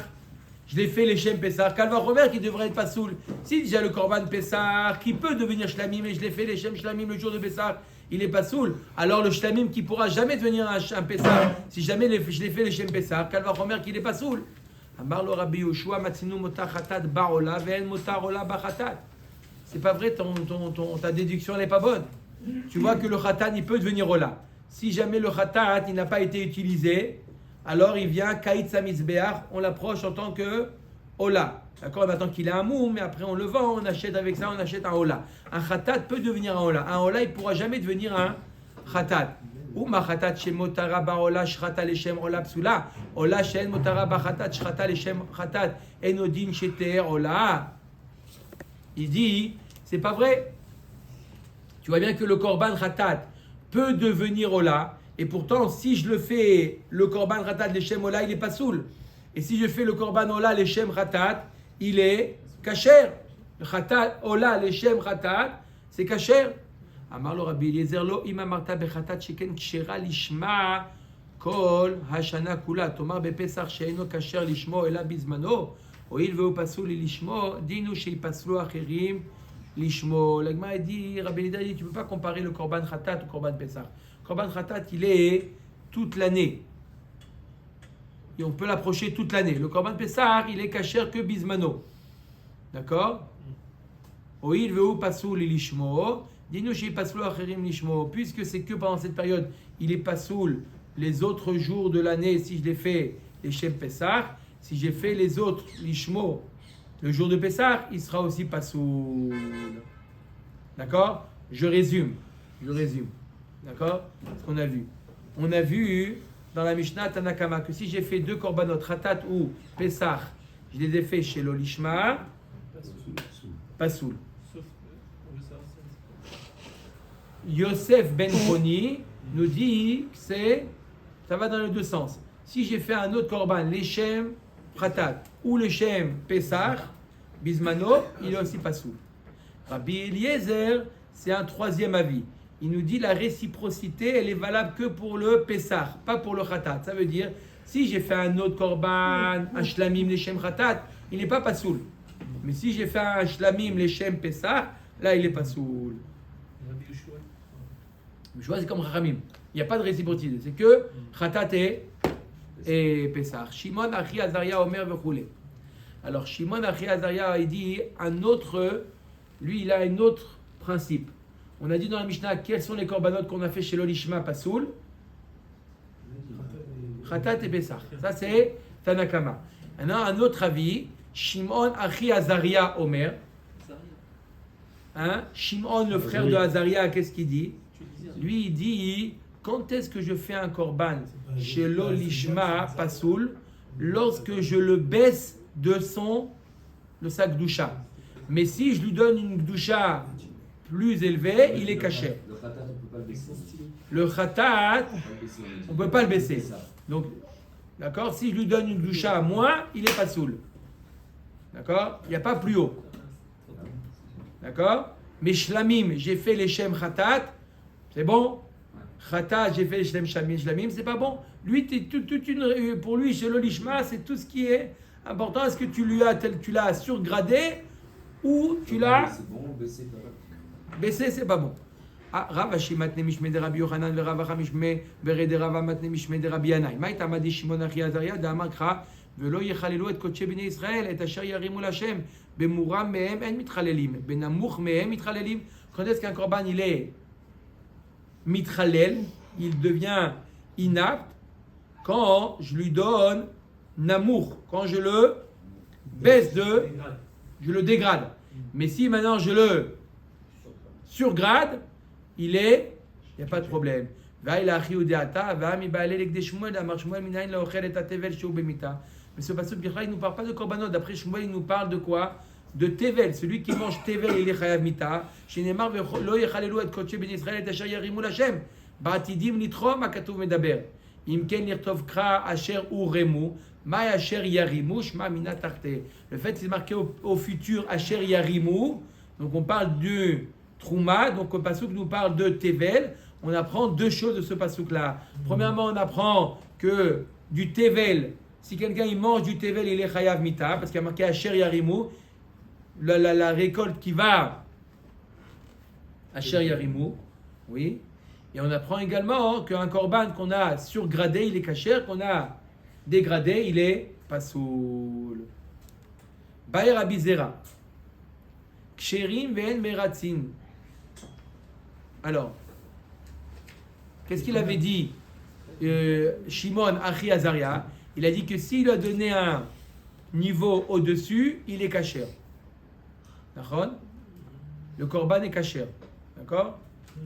je l'ai fait les Shem Pessah, Kalva Romer qui devrait être pas soul. Si déjà le Korban Pessah qui peut devenir Shlamim et je l'ai fait les Shem Shlamim le jour de Pessah, il est pas soul. Alors le Shlamim qui pourra jamais devenir un Pessah, si jamais je l'ai fait les Shem Pessah, Kalva Romer qui n'est pas soul. Amar lo Rabbi Yoshua matzinu motar chatat baola ve'en motar ola bachatat. C'est pas vrai, ta déduction n'est pas bonne. Tu vois que le chatat il peut devenir ola. Si jamais le chatat il n'a pas été utilisé, alors il vient Kaït Samizbeach, on l'approche en tant que Ola. D'accord? On attend qu'il ait un moum, mais après on le vend, on achète avec ça, on achète un Ola. Un Khatat peut devenir un Ola. Un Ola, il ne pourra jamais devenir un Khatat. Ou ma Khatat chez Motara Baola Shrata Leshem Ola Psula. Ola Shen Motara Bachatat Shrata Leshem Khatat. Enodin Sheter Ola. Il dit, c'est pas vrai. Tu vois bien que le Korban Khatat peut devenir Ola. Et pourtant, si je le fais, le korban ratat leshem ola, il n'est pas soul. Et si je fais le korban ola leshem ratat, il est kasher. Le ratat ola leshem ratat, c'est kasher. Amar lo Rabbi Eliezer lo ima marta bechatat sheken kshera lishma kol hashana kula. Tomar bepesach she'eno kasher lishmo ela bizmano. Oil veu pasul lishmo dinu shei paslu acherim lishmo. La Gemara dit, Rabbi Eliezer dit, tu ne peux pas comparer le korban ratat au korban pesach. Korban Khatat, il est toute l'année. Et on peut l'approcher toute l'année. Le Korban Pessah, il est kasher que Bismano. D'accord? Oil veu pasoul lishmo. Dis-nous chez pasoul acherim lishmo. Puisque c'est que pendant cette période, il est pasoul les autres jours de l'année, si je l'ai fait les Shem Pessah. Si j'ai fait les autres lishmo le jour de Pessah, il sera aussi pasoul. D'accord? Je résume. D'accord? Ce qu'on a vu. On a vu dans la Mishnah Tanakama que si j'ai fait deux korbanot, Ratat ou Pessah, je les ai fait chez l'Olishma, pas soul. Sauf on veut savoir ça. Yosef Ben Choni nous dit que c'est ça va dans les deux sens. Si j'ai fait un autre korban, l'Echem Khatat ou l'Echem Pessah, Bismano, il est aussi pas soul. Rabbi Eliezer, c'est un troisième avis. Il nous dit la réciprocité, elle est valable que pour le Pessah, pas pour le Khatat. Ça veut dire, si j'ai fait un autre korban, un Shlamim l'Echem Khatat, il n'est pas pasoul. Mais si j'ai fait un Shlamim l'Echem Pessah, là il est pasoul. Rabbi Yoshua. Je vois, c'est comme Chachamim. Il n'y a pas de réciprocité. C'est que Khatat et Pessah. Shimon Achi Azaria Omer Vechoulé. Alors Shimon Achi Azaria, il dit un autre, lui il a un autre principe. On a dit dans la Mishnah quels sont les korbanot qu'on a fait chez l'Olishma Pasoul. Khatat et Pessah. Ça c'est Tanakama. Maintenant un autre avis, Shimon Achi Azaria Omer. Hein? Shimon, le frère de Azaria, qu'est-ce qu'il dit? Lui, il dit, quand est-ce que je fais un korban chez l'Olishma Pasoul? Lorsque je le baisse de sa gdusha. Mais si je lui donne une gdusha plus élevée, il est caché. Le khatat, on ne peut pas le baisser. Le khatat, on ne peut pas le baisser. C'est ça. Donc, d'accord, si je lui donne une gdusha à moins, il est pasoul. D'accord? Il n'y a pas plus haut. D'accord? Mais shlamim, j'ai fait les shem khatat, c'est bon? Khatat, j'ai fait les shem shlamim, c'est pas bon? Lui, pour lui, chez l'Olishma, c'est tout ce qui est important. Est-ce que tu l'as surgradé ou tu l'as C'est bon, baisser, pas mal. baissé, c'est pas bon. Ah, Rav Ashi matne mishme de Rabbi Yochanan ve Rav Acha mishme bere de Rav matne mishme de Rabbi Yanai. Maït amadi Shimon Achi Azaria de Amakra velo yechalelu et kodesh bnei Israël et asher yarimu l'Hashem bemuram mehem en mitchalelim benamuch mehem mitchalelim. Quand est-ce qu'un korban il est mitchalel, il devient inapte quand je lui donne namour, quand je le baisse je le dégrade. Mais si maintenant je le surgrade, il n'y a pas de problème. Mais ce passage, il ne nous parle pas de korbanot. D'après Shmuel, il nous parle de quoi? De tevel. Celui qui mange tevel, il est chayav mita. Shenemar lo yechalelu et kodesh ben Israël et asher yarimu l'Hashem. Ba'atidim litrom hakatuv medaber. Im ken lirtov kra asher uremu. Ma asher yarimu shma mina tarte. Le fait, c'est marqué au futur asher yarimu. Donc on parle du Trouma, donc le passouk nous parle de Tevel. On apprend deux choses de ce passouk-là. Premièrement, on apprend que du Tevel, si quelqu'un il mange du Tevel, il est chayav mita, parce qu'il y a marqué Asher Yarimu, la récolte qui va Asher Yarimu, oui. Et on apprend également qu'un korban qu'on a surgradé, il est kasher, qu'on a dégradé, il est pasoul. Baer Abizera. Ksherim ve'en meratzin. Alors, qu'est-ce qu'il avait dit Shimon Achi Azaria? Il a dit que s'il a donné un niveau au-dessus, il est kasher. D'accord? Le korban est kasher. D'accord?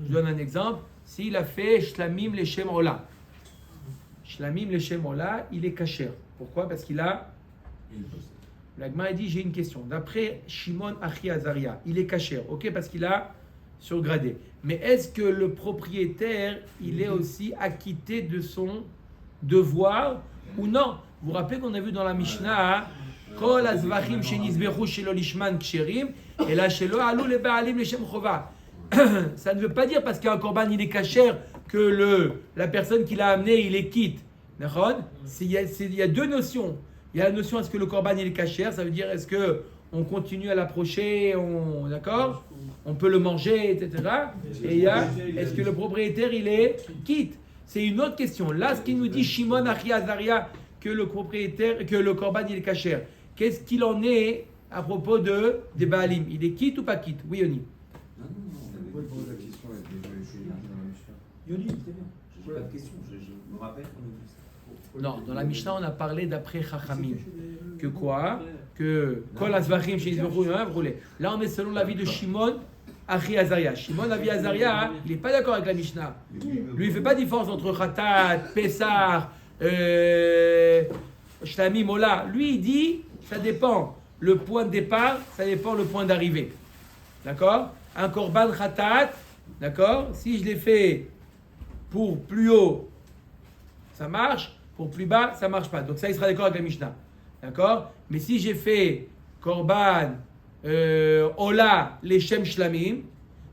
Je donne un exemple. S'il a fait Shlamim l'Echem Ola. Shlamim l'Echem Ola, il est kasher. Pourquoi? Parce qu'il a... L'Agma a dit, j'ai une question. D'après Shimon Achi Azaria, il est kasher, ok, parce qu'il a surgradé. Mais est-ce que le propriétaire, il est aussi acquitté de son devoir ou non? Vous vous rappelez qu'on a vu dans la Mishnah, Kol azvachim shenizbechu shelo lishman ksherim, et là shelo alou le baalim leshem chova. Ça ne veut pas dire parce qu'un korban il est kasher que la personne qui l'a amené il est quitte. D'accord? Il y a deux notions. Il y a la notion est-ce que le korban il est kasher, ça veut dire est-ce que on continue à l'approcher, d'accord, on peut le manger, etc. Et il y a est-ce que le propriétaire il est quitte. C'est une autre question. Là, ce qu'il nous dit Shimon Achi Azaria que le propriétaire, que le korban il est kasher. Qu'est-ce qu'il en est à propos des Baalim? Il est quitte ou pas quitte? Oui, Yoni. Non, Pourquoi il pose la question avec les choses dans la Mishnah? Yoni, très bien. Je n'ai pas de question, je me rappelle qu'on a vu ça. Non, dans la Mishnah, on a parlé d'après Chachamim. Que quoi? Que Kol Azvachim Shenizbechu brûlé. Là, on est selon l'avis de Shimon Achi Azaria. Shimon Achi Azaria, il n'est pas d'accord avec la Mishnah. Lui, il ne fait pas de différence entre Khatat, Pessah, Shlamim, Ola. Lui, il dit, ça dépend le point de départ, ça dépend le point d'arrivée. D'accord? Un korban Khatat, d'accord? Si je l'ai fait pour plus haut, ça marche. Pour plus bas, ça marche pas. Donc ça, il sera d'accord avec la Mishnah. D'accord? Mais si j'ai fait Korban, Ola, Leshem Shlamim,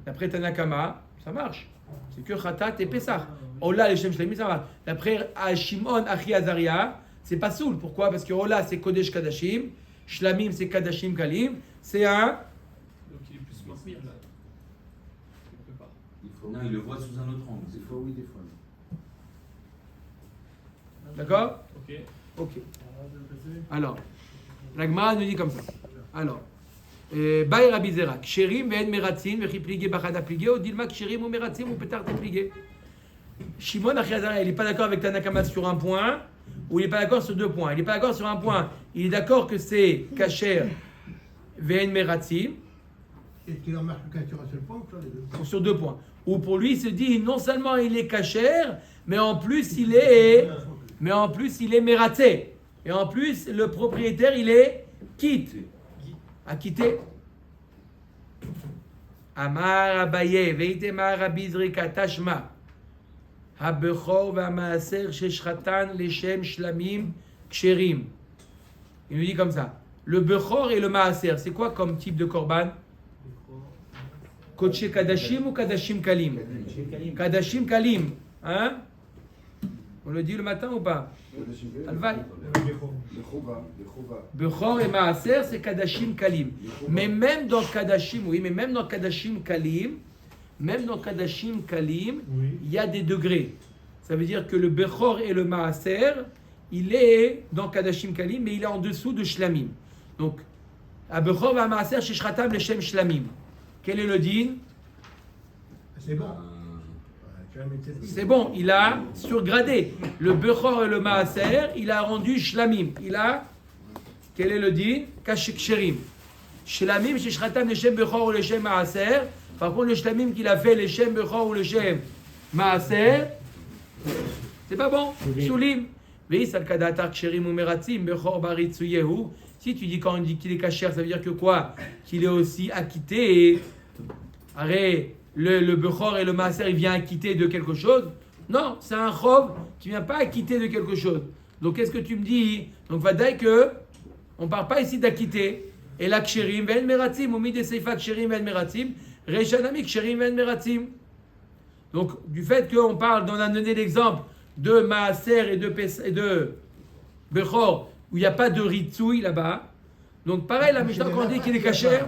d'après Tanakama, ça marche. C'est que Khatat et Pesach. Ola, Leshem Shlamim, ça marche. D'après Shimon, Achi Azaria, c'est pas soul. Pourquoi? Parce que Ola, c'est Kodesh Kadashim. Shlamim, c'est Kadashim Kalim. C'est un. Donc il est plus maintenir là. Quelque part. Non, il le voit sous un autre angle. Des fois oui, des fois non. D'accord? Ok. Ok. Alors, la Gemara nous dit comme ça. Alors, Baï Rabbi Zera, Ksherim ve'en meratzin ve'chi pligé bachada pligé ou dilma ksherim ou meratzin ou petar te pligé. Shimon Achiazara, il n'est pas d'accord avec Tanakama sur un point ou il n'est pas d'accord sur deux points. Il n'est pas d'accord sur un point. Il est d'accord que c'est kasher ve'en meratzin. Est-ce qu'il en marque qu'un sur un seul point ou sur les deux? Sur deux points. Ou pour lui, il se dit non seulement il est kasher, mais en plus il est mératé. Et en plus, le propriétaire, il est quitte. Acquitté. Amar Abaye, Veitemar Abizrika Tashma. Habechor Vamaaser Sheshchatan Leshem Shlamim Ksherim. Il nous dit comme ça. Le Bechor et le Maaser, c'est quoi comme type de korban? Kodesh Kadashim ou Kadashim Kalim? Kadashim Kalim. Hein? On le dit le matin ou pas? Alvaï. Bechor et Maaser, c'est Kadashim Kalim. Mais même dans Kadashim, oui, mais même dans Kadashim Kalim, il y a des degrés. Ça veut dire que le Bechor et le Maaser, il est dans Kadashim Kalim, mais il est en dessous de Shlamim. Donc, à Bechor et Maaser, chez Shratam, le Shem Shlamim. Quel est le din? C'est bon. C'est bon, il a surgradé. Le Bechor et le Maaser, il a rendu Shlamim. Il a, quel est le din? Kasherim. Shlamim, chez Shratam, le Shem Bechor ou le Shem Maaser. Par contre, le Shlamim qu'il a fait, le Shem Bechor ou le Shem Maaser, c'est pas bon. Soulim. Si tu dis quand on dit qu'il est kasher, ça veut dire que quoi? Qu'il est aussi acquitté. Arrête, le Bechor et le Maaser, il vient acquitter de quelque chose. Non, c'est un chov qui ne vient pas acquitter de quelque chose. Donc qu'est-ce que tu me dis? Donc vadaï que on ne parle pas ici d'acquitter. Et la ksherim ven meratzim, ou mide seifa ksherim ven meratzim, rechanami ksherim ven meratzim. Donc du fait qu'on parle, on a donné l'exemple de Maaser et de Bechor, où il n'y a pas de ritsoui là-bas. Donc pareil, la Mishnah quand on dit qu'il est kasher,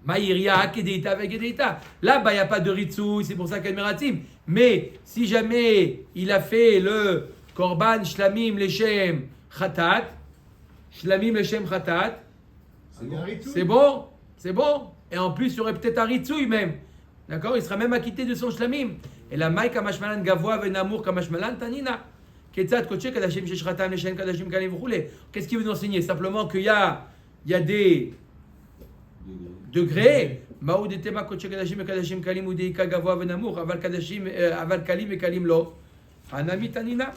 Maïria, Kedeita, avec Kedeita. Là-bas, il n'y a pas de ritsoui, c'est pour ça qu'il y a meratzim. Mais si jamais il a fait le korban shlamim leshem khatat, shlamim leshem khatat, c'est bon, c'est bon. Et en plus, il y aurait peut-être un ritsoui même. D'accord? Il sera même acquitté de son shlamim. Et la maï kamashmalan gavoa venamour kamashmalan tanina. Ketzat koche kadashim sheshratam leshem kadashim kalim v'choulé. Qu'est-ce qu'il veut nous enseigner? Simplement qu'il y a des degrés. Maoud et tema koche kadashim et kadashim kalim ou deika gavoa venamour. Aval kadashim, aval kalim et kalim lo. Hanami tanina.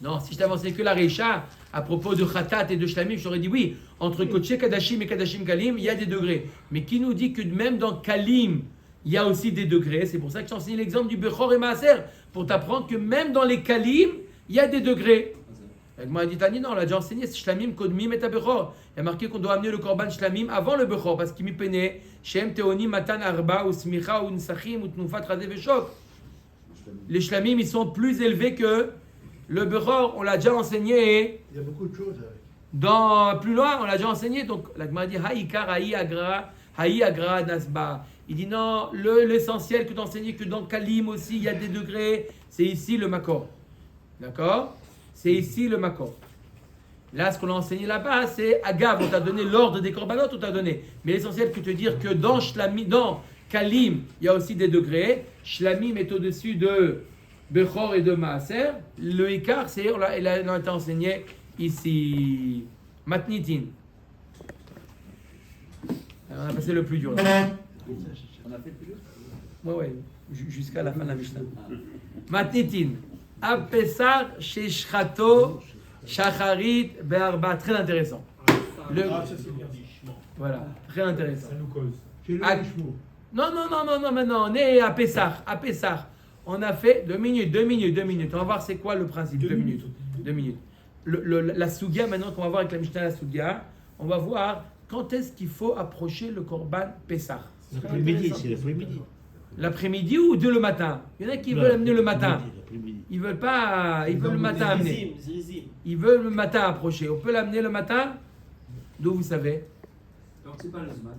Non, si je t'avais enseigné que la Reisha, à propos de Khatat et de Shlamim, je t'aurais dit oui, entre Kodesh Kadashim et Kadashim Kalim, il y a des degrés. Mais qui nous dit que même dans Kalim, il y a aussi des degrés? C'est pour ça que je t'ai enseigné l'exemple du Bechor et Maaser, pour t'apprendre que même dans les Kalim, il y a des degrés. Elle m'a dit, Tani, non, on l'a déjà enseigné, c'est Shlamim, Kodmim et Bechor. Il y a marqué qu'on doit amener le Korban Shlamim avant le Bechor, parce qu'il m'y peinait, Shem Teoni, Matan Arba, ou Smicha, ou Nsachim, ou Tnufat, Radé, Veshok. Les Shlamim, ils sont plus élevés que le Bechor, on l'a déjà enseigné. Il y a beaucoup de choses avec. Plus loin, on l'a déjà enseigné. Donc, la Gemara dit Haïkar, Haï Agra, Nasba. Il dit non, l'essentiel que tu enseignes, que dans Kalim aussi, il y a des degrés. C'est ici le Makor. D'accord? C'est ici le Makor. Là, ce qu'on a enseigné là-bas, c'est Agav. On t'a donné l'ordre des Korbanot, on t'a donné. Mais l'essentiel, que te dire que dans Kalim, il y a aussi des degrés. Shlamim est au-dessus de Bechor et de Maaser. Le écart, c'est, on a été enseigné ici. Matnitin. Alors, on a passé le plus dur. On a fait plus dur? Ouais, jusqu'à la fin de la Mishnah. Matnitin. Apesar Sheshchato Shacharit Be'arba. Très intéressant. Ça c'est bien dit. Voilà, très intéressant. Ça nous cause. Chez le Ah. Richemont. Non, maintenant on est à Pessah. On a fait 2 minutes. On va voir c'est quoi le principe. 2 minutes. 2 minutes. La Sougia, maintenant qu'on va voir avec la Mishnah la Sougia, on va voir quand est-ce qu'il faut approcher le Korban Pessah. L'après-midi, c'est l'après-midi. L'après-midi ou le matin? Il y en a qui veulent amener le matin. L'après-midi. Ils veulent pas, ils veulent le matin amener. Ils veulent le matin approcher. On peut l'amener le matin? D'où vous savez? Donc c'est pas le Zman.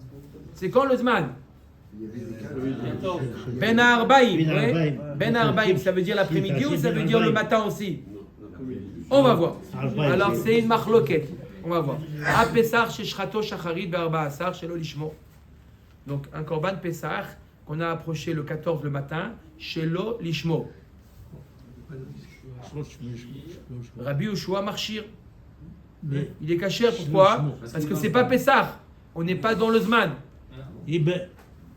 C'est quand le Zman? Il y avait des cas. Ben Arbaïm. Ben ouais. Arbaïm. Ben Arbaïm, ça veut dire l'après-midi ou ça veut dire le matin aussi? Non, non. On va voir. Arbaïm, Alors c'est une marloquette. On va voir. A Pessah chez Shrato Shacharit Be'arba Asar chez Lolishmo. Donc un Korban Pessah qu'on a approché le 14 le matin chez Lolishmo. Rabbi Yoshua Marchir. Il est caché, pourquoi? Parce que c'est pas Pessah. On n'est pas dans le Zman. Eh ben,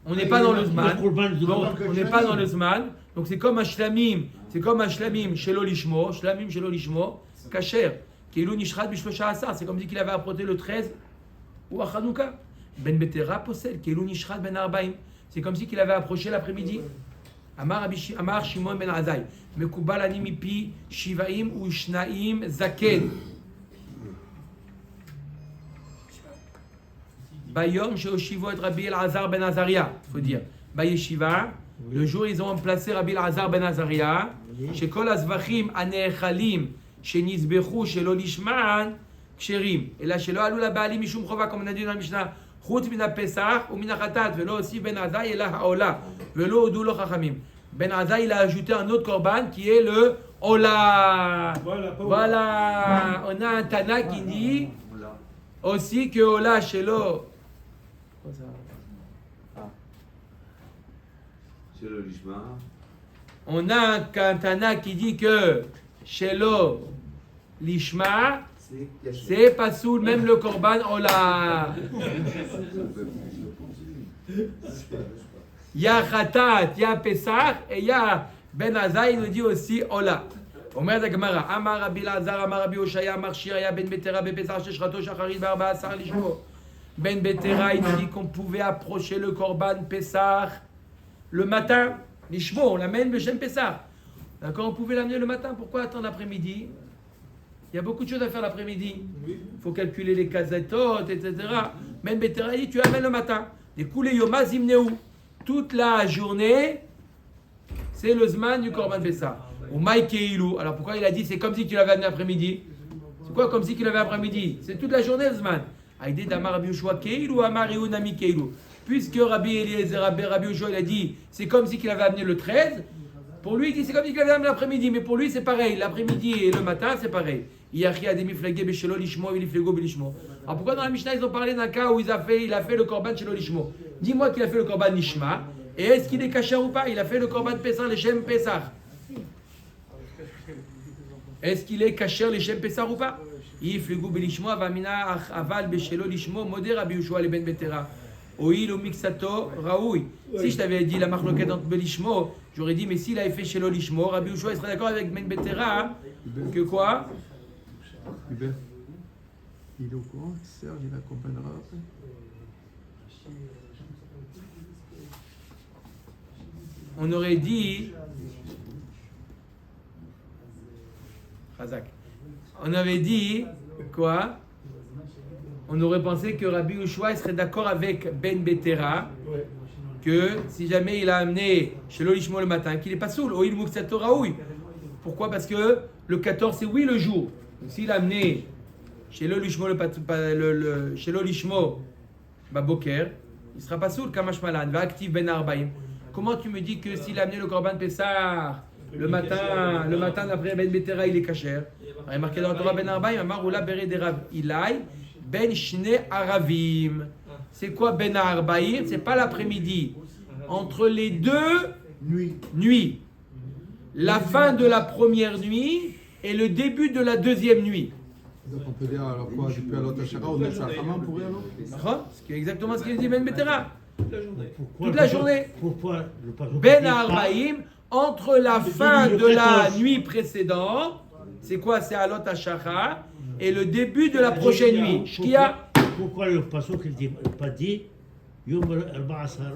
On n'est pas dans le Zman. le Korban de- Donc, on n'est pas dans le Zman. Donc c'est comme un Shlamim. C'est comme un Shlamim chez Lolishmo. Shlamim chez Lolishmo. Kacher. Keilou Nishrat Bishlocha Asar. C'est comme si qu'il avait apporté le 13 ou à Hanouka. Ben Betera possède. Keilou Nishrat Ben Arbaim. C'est comme si qu'il avait approché l'après-midi. Amar Shimon Ben Azai. Mekubal Animipi Shivaim ou Shnaim Zaken. Bayom Sheoshivo et Rabbi El-Azar Ben Azaria, il faut dire. Bayeshiva, le jour ils ont placé Rabbi El-Azar Ben Azaria, chez Kol Azvachim Anechalim, chez Nizbechu, chez Lolishman, Ksherim. Et là, chez Lo Alou la Baalim Mishum Chova, comme on a dit dans la Mishnah, Chut Mina Pesach ou Mina Chatat, Velo aussi Ben Azai et la Haola, Velo Odu Lo Chachamim. Ben Azai, il a ajouté un autre korban qui est le Ola. Voilà. On a un Tana qui dit aussi que Ola chez Lo. C'est le Lishma. On a un Tana qui dit que chez Lo Lishma, c'est pas sous même le Korban Ola. Il y a Khatat, il y a Pesach et il y a Ben Azai, il nous dit aussi Ola. Omer la Gemara, Amar Rabbi Lazar, Amar Rabbi Oshaya, Amar Shiraya, Ben Betera, Bepesach, Sheshrato, Shacharit, Barba, Asar, Lishmo. Ben Betera, il nous dit qu'on pouvait approcher le Korban Pesach le matin. Lishmo, on l'amène le Shem Pesach. D'accord, on pouvait l'amener le matin. Pourquoi attendre l'après-midi? Il y a beaucoup de choses à faire l'après-midi. Il faut calculer les kazetot, etc. Ben Betera, il dit tu l'amènes le matin. Les coulées Yoma Zimneu. Toute la journée, c'est le Zman du Korban Pesach. Ou Maïkeilou. Alors pourquoi il a dit c'est comme si tu l'avais amené après-midi? C'est quoi comme si tu l'avais après-midi? C'est toute la journée le Zman. Aïdé d'Amar Rabbi Yoshua Keilou, Amar Nami Keilou. Puisque Rabbi Eliezer, Rabbi Yoshua, il a dit c'est comme si qu'il avait amené le 13. Pour lui, il dit c'est comme si qu'il avait amené l'après-midi. Mais pour lui, c'est pareil. L'après-midi et le matin, c'est pareil. Alors pourquoi dans la Mishnah, ils ont parlé d'un cas où il a fait le Korban chez Lolishmo? Dis-moi qu'il a fait le Korban Nishma. Et est-ce qu'il est caché ou pas? Il a fait le Korban Pesach, les Shem Pesach. Est-ce qu'il est caché les Shem Pesach ou pas? Iflegu belishmo avamina aval beshelo lishmo modé Rabbi Yoshua le ben Betera. Oil ou mixato raoui. Si je t'avais dit la marloquette entre belishmo, j'aurais dit mais s'il avait fait shelo lishmo, Rabbi Yoshua il serait d'accord avec ben Betera que quoi? Hubert, il est au courant que Serge il accompagnera après. On aurait dit Razak. On avait dit quoi? On aurait pensé que Rabbi Yoshua serait d'accord avec Ben Betera que si jamais il a amené chez Lolishmo le matin, qu'il n'est pas saoul, Oil Muksato Raoui. Pourquoi? Parce que le 14 c'est oui le jour. Donc s'il a amené chez Lolishmo chez Lolishmo Boker, il sera pas saoul, Kamash Malan, va active Ben Arbaim. Comment tu me dis que s'il a amené le Korban Pessah le matin d'après Ben Betera, il est cacher? Il est marqué dans la Torah Ben Arbaim, Amar Oula Bere de Rav Ilai, Ben Shne Aravim. C'est quoi Ben Arbaim? C'est pas l'après-midi. Entre les deux nuits. La fin de la première nuit et le début de la deuxième nuit. Donc on peut dire alors quoi? Depuis alors Tachara, on met ça à Haman pour rien alors? C'est exactement ce qu'il dit Ben Betera. Pourquoi Toute la journée. Pourquoi le patron Ben Arbaim, entre la fin le de la 14. nuit précédente, c'est quoi? C'est Alot Hashachar, et le début de la prochaine nuit. Shkia. Pourquoi le patron qu'il dit pas dit Yom Arba Asar?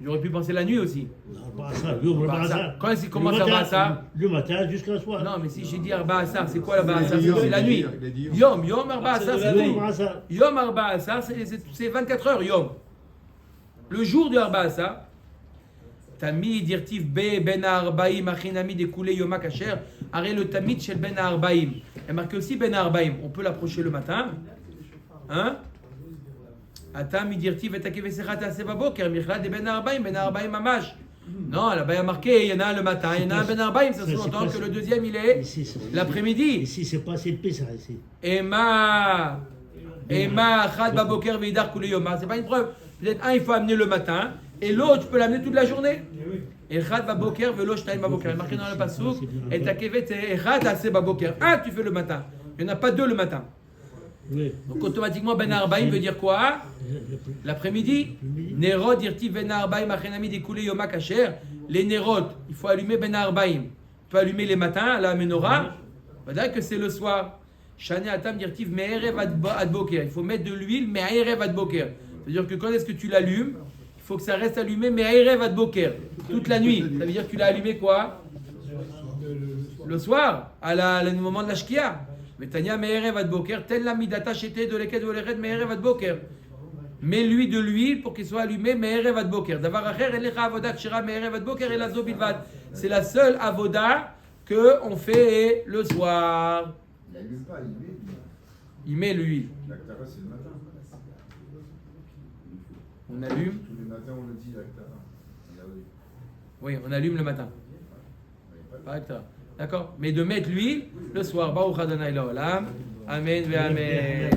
J'aurais pu penser la nuit aussi. Arba Asar, Yom Arba Asar. Quand est-ce qu'il commence Arba Asar? Le matin jusqu'à le soir. Non, mais si j'ai dit Arba Asar, c'est quoi l'Arba Asar? Yom, C'est la il a nuit. dit Yom. Yom Arba Asar, c'est la Yom nuit. Arba Asar. Yom Arba Asar, c'est 24 heures, Yom. Le jour du Arba Asar, Tamid dirtif be ben arbaim achinami découlé yoma kacher. Arrête le tamid chez ben arbaim. Il marqué aussi ben arbaim. On peut l'approcher le matin. Hein? Atam dirtif et takevesechat asevaboker michla de ben arbaim mamash. Non, là-bas il y a marqué, il y en a un le matin, il y en a un ben arbaim. Ça sous-entend que le deuxième il est l'après-midi. Ici, c'est pas assez épais, ça, ici. Emma chad baboker veidar koulé yoma. C'est pas une preuve. Peut-être un il faut amener le matin. Et l'autre, tu peux l'amener toute la journée. Echad baboker velo shtaim baboker. Il est marqué dans le passouk. Et takevet c'est echad ase baboker. Un, tu fais le matin. Il n'y en a pas deux le matin. Oui. Donc automatiquement ben arbaim veut dire quoi? L'après-midi. Nerot dirti ben arbaim achenami découlé yoma kacher. Les nerot, il faut allumer ben arbaim. Tu peux allumer les matins à la menorah. Peut-être que c'est le soir. Shani atam dirtiv me'erev ad boker. Il faut mettre de l'huile me'erev ad boker. C'est-à-dire que quand est-ce que tu l'allumes? Il faut que ça reste allumé, mais Aïrev ad Boker, toute la nuit. Ça veut dire que tu l'as allumé quoi? Le soir, au moment de la Shkia. Mais Tania, mais Aïrev ad Boker, tel la midata chété de l'eket ou l'eret, mais Aïrev ad Boker. Mets-lui de l'huile pour qu'il soit allumé, mais Aïrev ad Boker. D'avoir acher, elecha avoda kshira, mais Aïrev ad Boker, et la zo bilvad. C'est la seule avoda qu'on fait le soir. Il n'allume pas, il met. Il met l'huile. L'Aktara, c'est le matin. On allume. Tous les matins, on le dit, l'Aktara. Oui, on allume le matin. Pas Aktara. D'accord? Mais de mettre l'huile le soir. Baruch Adonai L'Olam. Amen ve Amen.